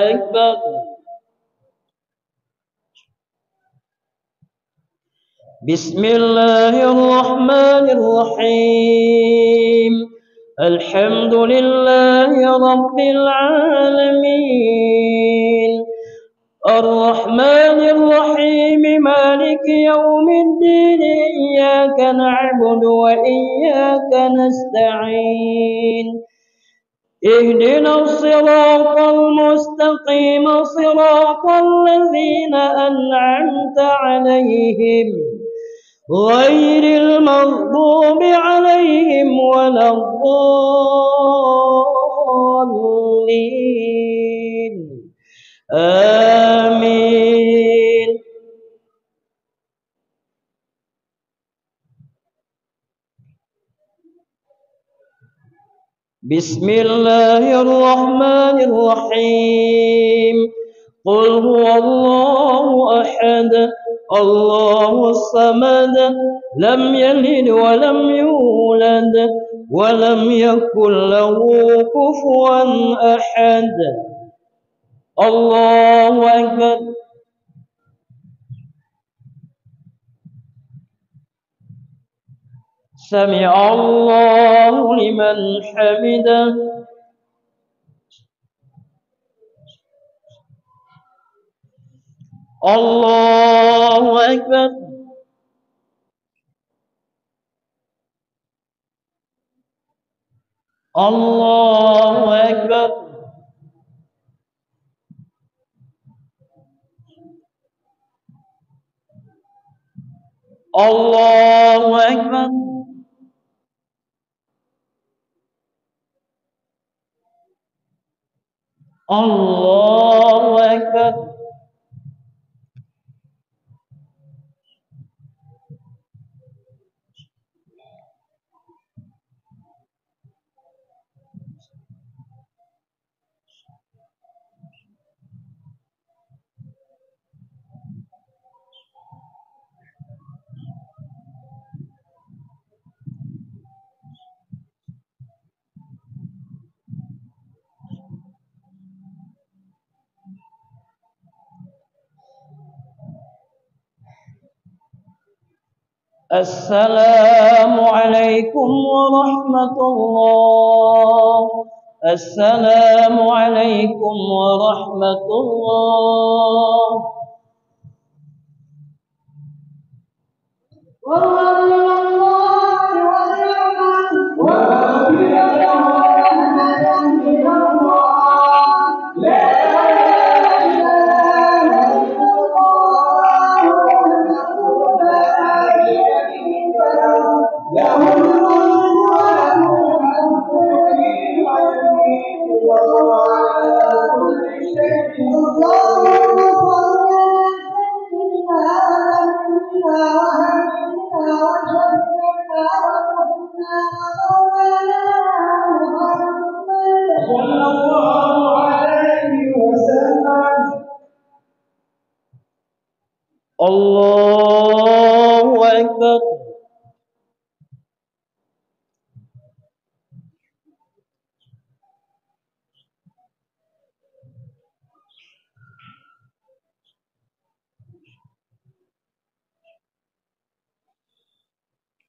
S3: أكبر. بسم الله الرحمن الرحيم. الحمد لله رب العالمين الرحمن الرحيم مالك يوم الدين إياك نعبد وإياك نستعين اهدنا الصراط المستقيم صراط الذين أنعمت عليهم غير المغضوب عليهم ولا الضالين آمين. بسم الله الرحمن الرحيم. قل هو الله أحد الله الصمد لم يلد ولم يولد ولم يكن له كفوا أحد. الله أكبر. سمع الله لمن حمده. الله أكبر. الله أكبر. الله أكبر. الله أكبر. السلام عليكم ورحمة الله. السلام عليكم ورحمة الله. الله أكبر.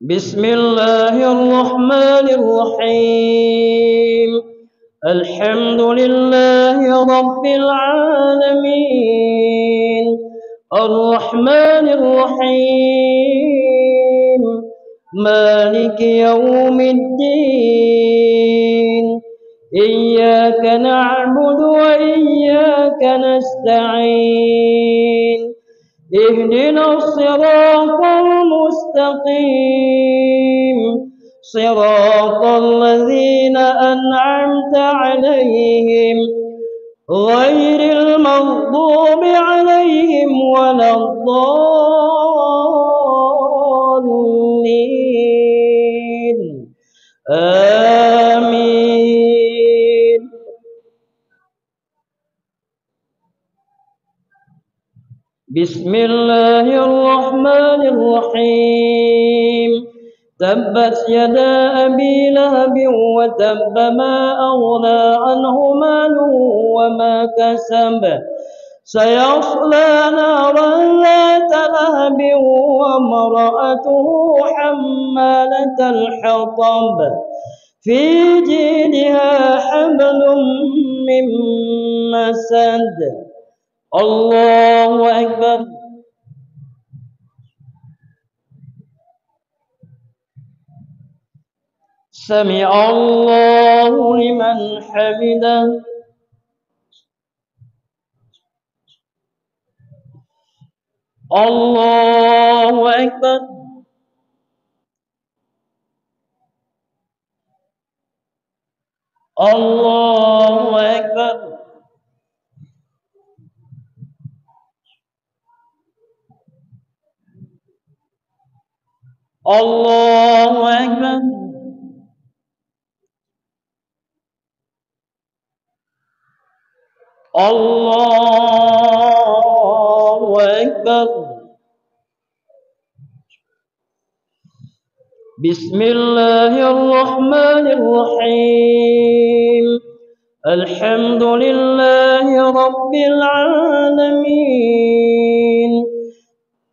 S3: بسم الله الرحمن الرحيم. الحمد لله رب العالمين الرحمن الرحيم مالك يوم الدين إياك نعبد وإياك نستعين اهدنا الصراط المستقيم صراط الذين أنعمت عليهم غير المغضوب عليهم ولا الضالين آمين. بسم الله الرحمن الرحيم. تبت يدا أبي لهب وتب ما أغنى عنه ماله وما كسب سيصلى نارا ذات لهب وامرأته حمالة الحطب في جيدها حبل من مسد. الله أكبر. سمع الله لمن حمده. الله أكبر. الله أكبر. الله أكبر. الله أكبر. بسم الله الرحمن الرحيم. الحمد لله رب العالمين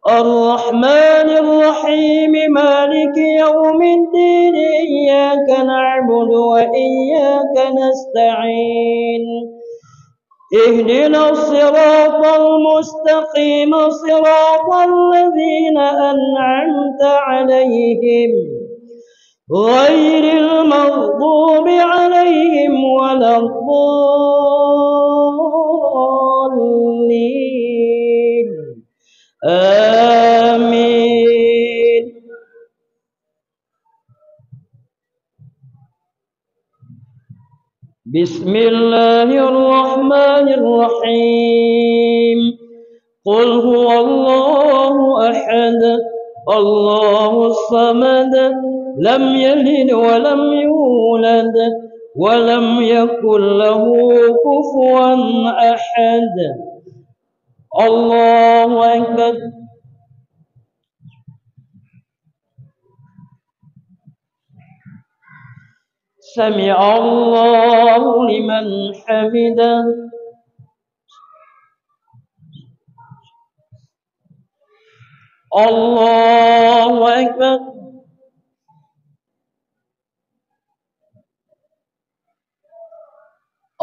S3: الرحمن الرحيم مالك يوم الدين إياك نعبد وإياك نستعين اهدنا الصراط المستقيم صراط الذين أنعمت عليهم غير المغضوب عليهم ولا الضالين آمين. بسم الله الرحمن الرحيم. قل هو الله أحد الله الصمد لم يلد ولم يولد ولم يكن له كفوا أحد. الله أكبر. سمع الله لمن حمده. الله أكبر.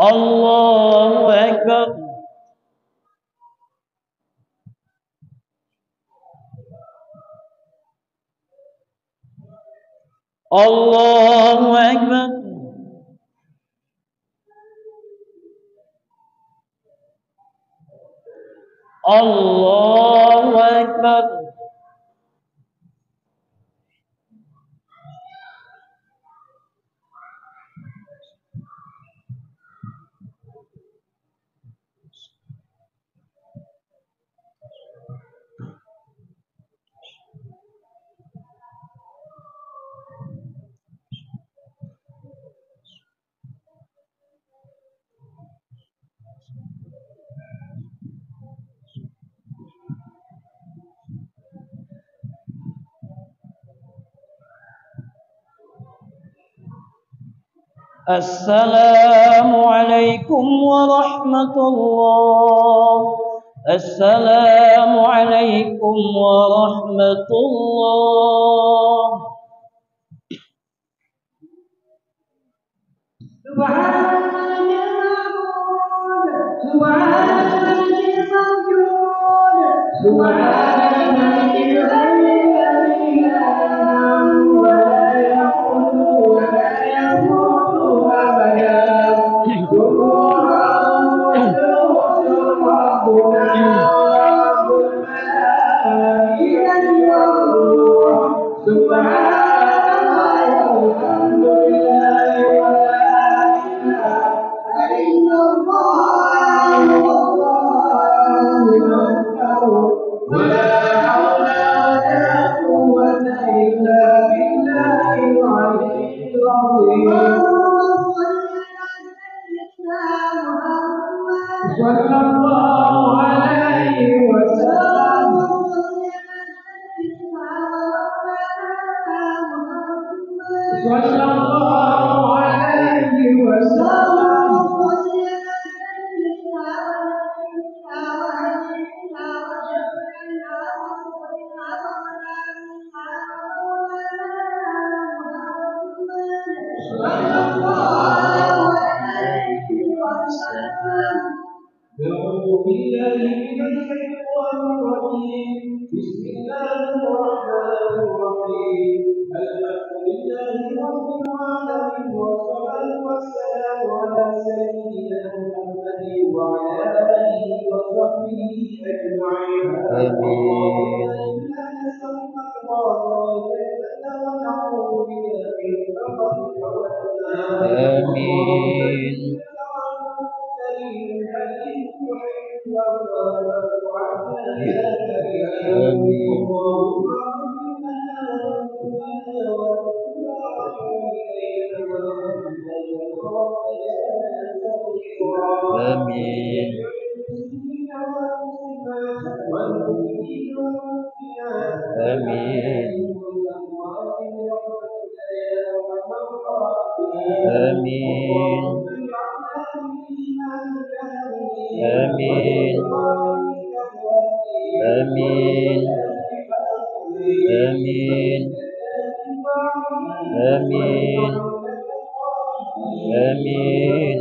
S3: الله أكبر. الله أكبر. الله أكبر. السلام عليكم ورحمة الله. السلام عليكم ورحمة الله.
S2: أعوذ بالله من الشيطان الرجيم. بسم الله الرحمن الرحيم. الحمد لله رب العالمين والصلاة والسلام على سيدنا محمد وعلى آله وصحبه أجمعين. اللهم إنا نسألك الله الجنة ونعوذ بك من سخطك والنار.
S3: آمين. آمين. آمين. آمين. آمين. آمين. آمين. آمين. آمين.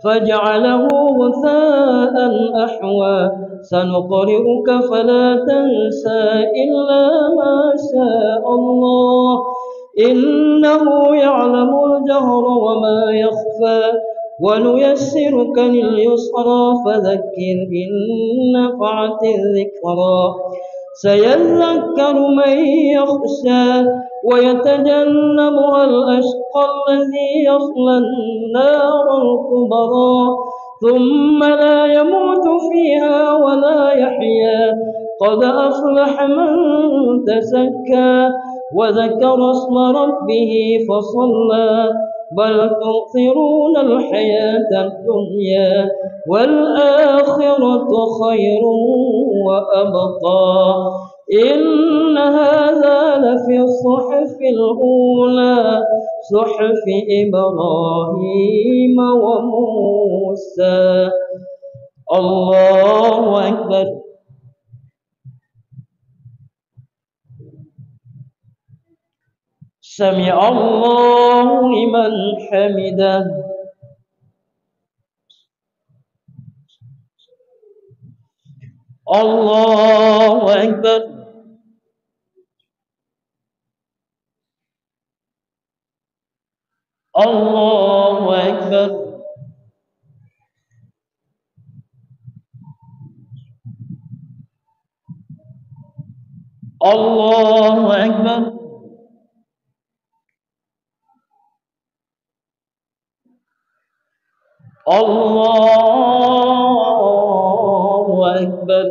S3: فجعله غثاء أحوى سنقرئك فلا تنسى إلا ما شاء الله إنه يعلم الجهر وما يخفى ونيسرك لليسرى فذكر إن نفعت الذكرى سيذكر من يخشى ويتجنبها الأشقى الذي يصلى النار الكبرى ثم لا يموت فيها ولا يحيا قد أفلح من تزكى وذكر اسم ربه فصلى بل تؤثرون الحياة الدنيا والآخرة خير وأبقى إن هذا لفي الصحف الأولى صحف إبراهيم وموسى الله أكبر سمع الله لمن حمده الله أكبر الله أكبر الله أكبر الله أكبر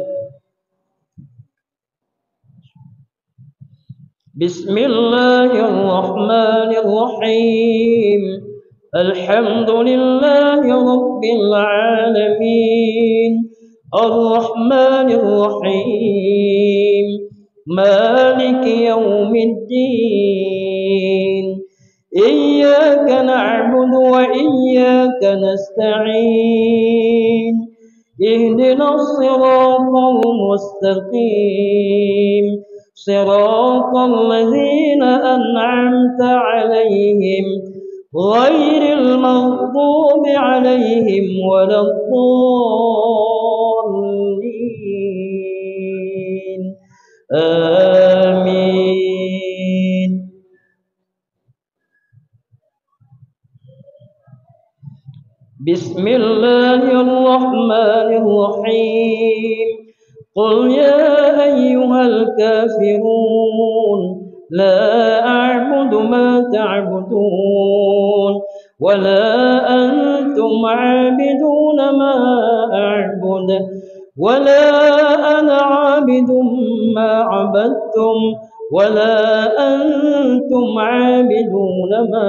S3: بسم الله الرحمن الرحيم الحمد لله رب العالمين الرحمن الرحيم مالك يوم الدين إياك نعبد وإياك نستعين اهدنا الصراط المستقيم صراط الذين أنعمت عليهم غير المغضوب عليهم ولا الضالين آمين بسم الله الرحمن الرحيم قل يا أيها الكافرون لا أعبد ما تعبدون ولا أنتم عابدون ما أعبد ولا أنا عابد ما عبدتم ولا أنتم عابدون ما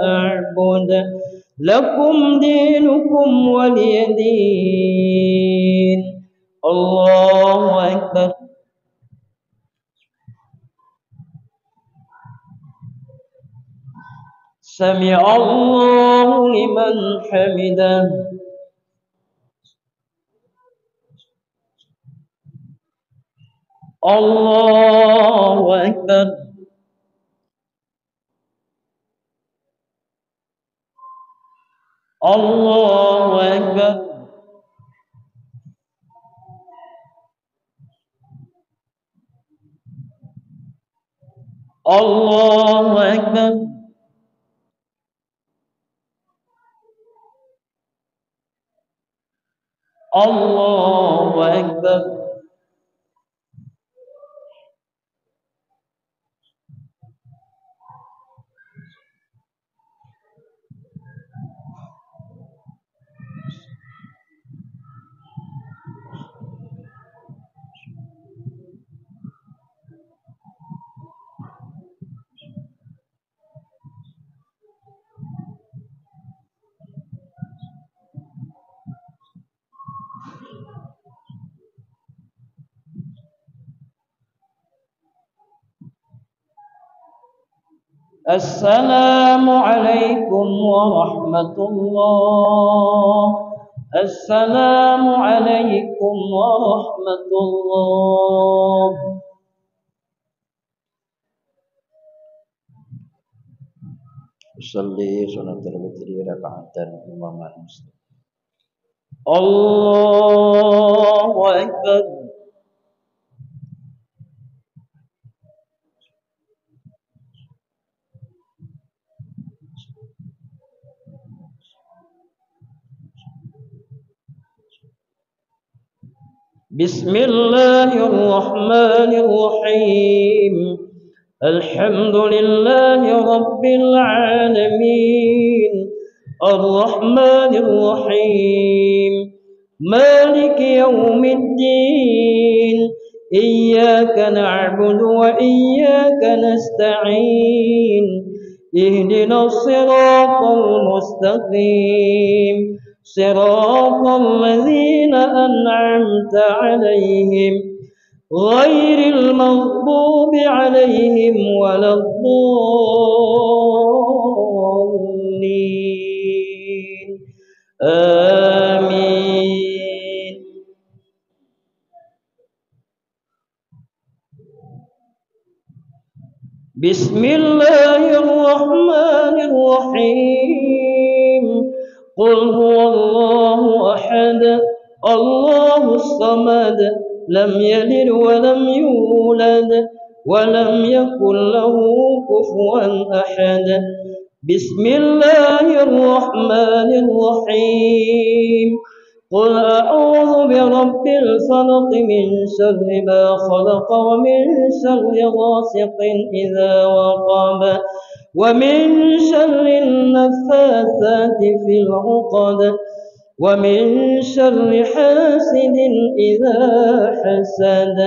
S3: أعبد لكم دينكم ولي دين الله أكبر سمع الله لمن حمده الله أكبر الله أكبر الله أكبر الله أكبر السلام عليكم ورحمة الله السلام عليكم ورحمة الله
S1: Usalli sunnat al-witri raka'atan imaman muslim.
S3: الله أكبر. بسم الله الرحمن الرحيم. الحمد لله رب العالمين الرحمن الرحيم مالك يوم الدين إياك نعبد وإياك نستعين اهدنا الصراط المستقيم صراط الذين أنعمت عليهم غير المغضوب عليهم ولا الضالين آمين. بسم الله الرحمن الرحيم. قل هو الله أحد الله الصمد لم يلد ولم يولد ولم يكن له كفوا أحد. بسم الله الرحمن الرحيم. قل أعوذ برب الفلق من شر ما خلق ومن شر غاسق إذا وقب ومن شر النفاثات في العقد ومن شر حاسد إذا حسد.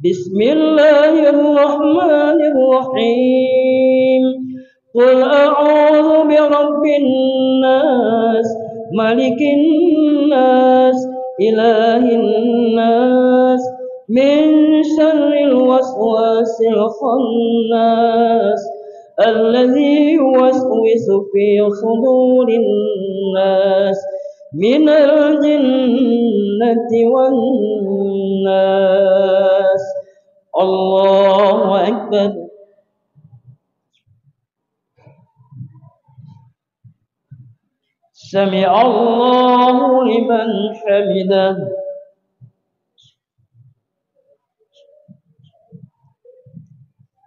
S3: بسم الله الرحمن الرحيم. قل أعوذ برب الناس ملك الناس إله الناس من شر الوسواس الخناس الذي يوسوس في صدور الناس من الجنة والناس. الله أكبر. سمع الله لمن حمده.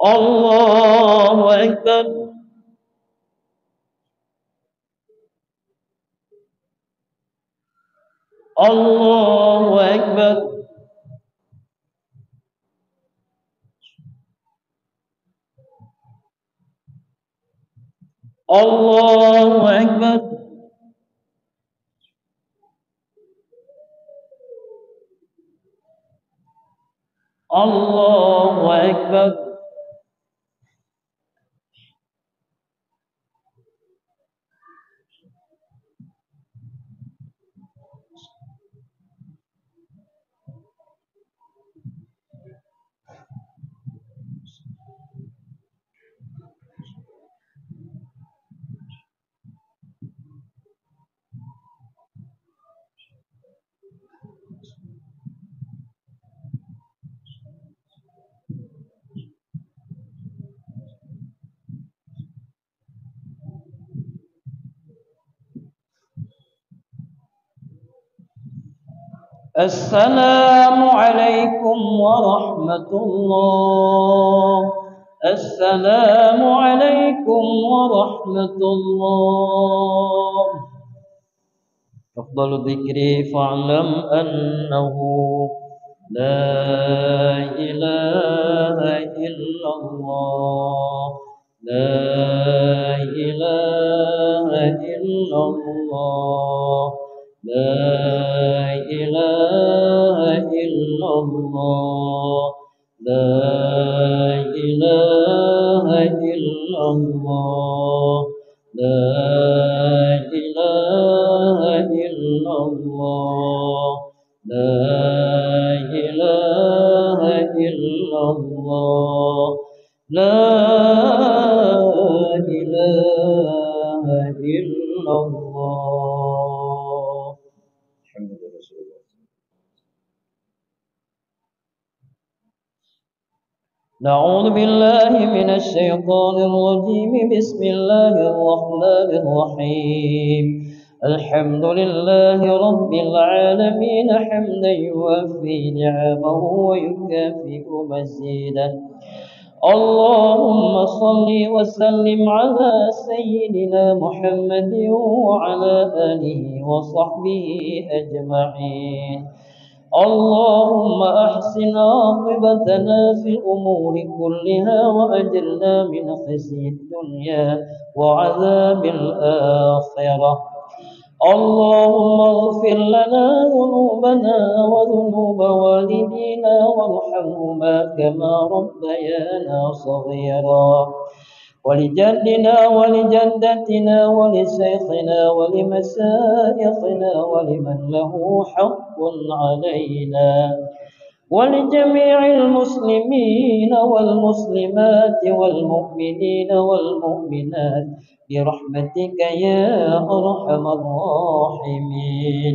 S3: الله أكبر. الله أكبر. الله أكبر. الله أكبر. السلام عليكم ورحمة الله. السلام عليكم ورحمة الله. أفضل الذكر فاعلم أنه لا إله إلا الله. لا إله إلا الله. لا إله إلا الله. لا إله إلا الله. لا إله إلا الله. لا إله إلا الله. لا إله إلا الله.
S1: محمد رسول الله.
S3: نعوذ بالله من الشيطان الرجيم. بسم الله الرحمن الرحيم. الحمد لله رب العالمين حمدا يوافي نعمه ويكافئ مزيده. اللهم صل وسلم على سيدنا محمد وعلى آله وصحبه أجمعين. اللهم أحسن عاقبتنا في الأمور كلها وأجرنا من خزي الدنيا وعذاب الآخرة. اللهم اغفر لنا ذنوبنا وذنوب والدينا وارحمهما كما ربيانا صغيرا. ولجدنا ولجدتنا ولشيخنا ولمشايخنا ولمن له حق علينا ولجميع المسلمين والمسلمات والمؤمنين والمؤمنات برحمتك يا أرحم الراحمين.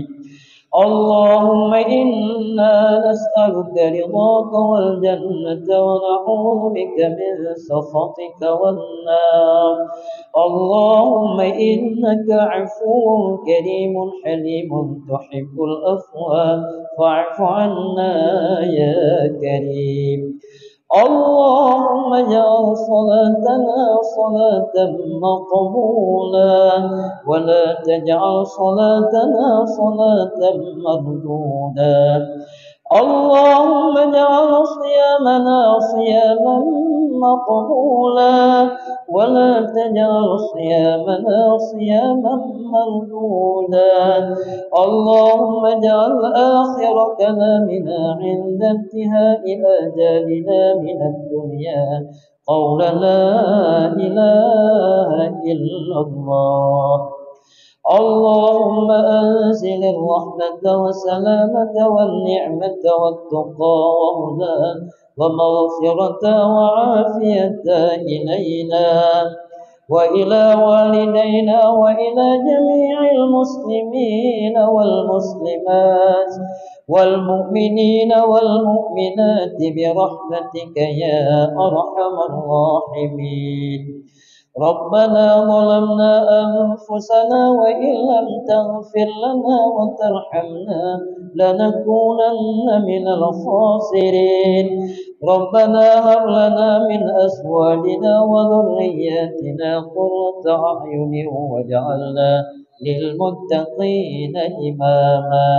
S3: اللهم إنا نسألك رضاك والجنة ونعوذ بك من سخطك والنار. اللهم إنك عفو كريم حليم تحب العفو فاعف عنا يا كريم. اللهم اجعل صلاتنا صلاة مقبولة ولا تجعل صلاتنا صلاة مردودة. اللهم اجعل صيامنا صياما مقبولا ولا تجعل صيامنا صياما مردودا. اللهم اجعل آخر كلامنا عند انتهاء آجالنا من الدنيا قول لا إله إلا الله. اللهم أنزل الرحمة والسلامة والنعمة والتقى وهدى ومغفرة وعافية إلينا وإلى والدينا وإلى جميع المسلمين والمسلمات والمؤمنين والمؤمنات برحمتك يا أرحم الراحمين. ربنا ظلمنا أنفسنا وإن لم تغفر لنا وترحمنا لنكونن من الخاسرين. ربنا هب لنا من أزواجنا وذرياتنا قرة أعين واجعلنا للمتقين إماما.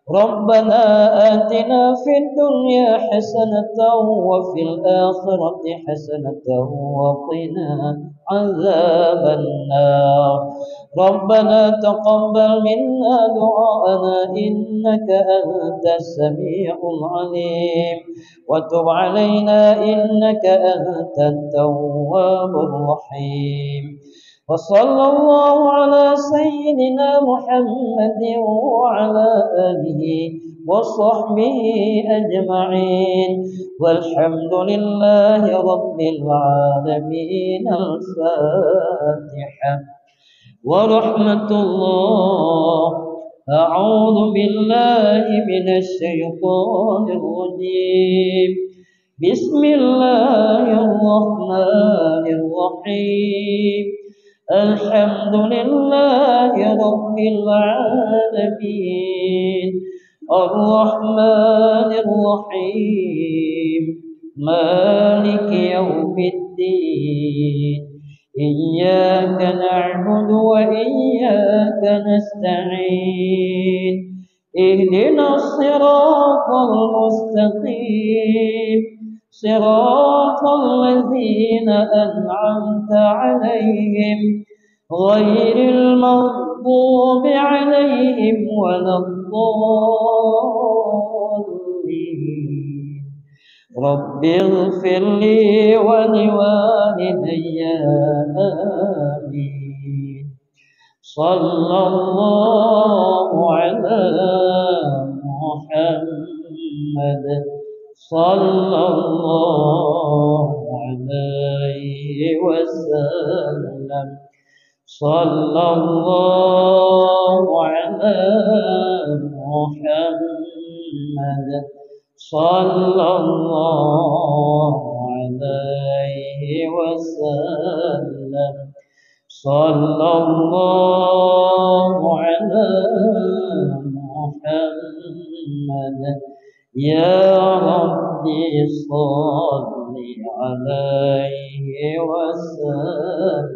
S3: ربنا آتنا في الدنيا حسنة وفي الآخرة حسنة وقنا عذاب النار. ربنا تقبل منا دعاءنا إنك أنت السميع العليم وتب علينا إنك أنت التواب الرحيم. وصلى الله على سيدنا محمد وعلى آله وصحبه أجمعين والحمد لله رب العالمين. الفاتحة. ورحمة الله. أعوذ بالله من الشيطان الرجيم. بسم الله الرحمن الرحيم. الحمد لله رب العالمين الرحمن الرحيم مالك يوم الدين. إياك نعبد وإياك نستعين. اهدنا الصراط المستقيم صراط الذين أنعمت عليهم غير المغضوب عليهم ولا الضالين. رب اغفر لي ولوالدي آمين. صلى الله على محمد صلى الله عليه وسلم. صلى الله على محمد صلى الله عليه وسلم. صلى الله على محمد يا ربي صل عليه وسلم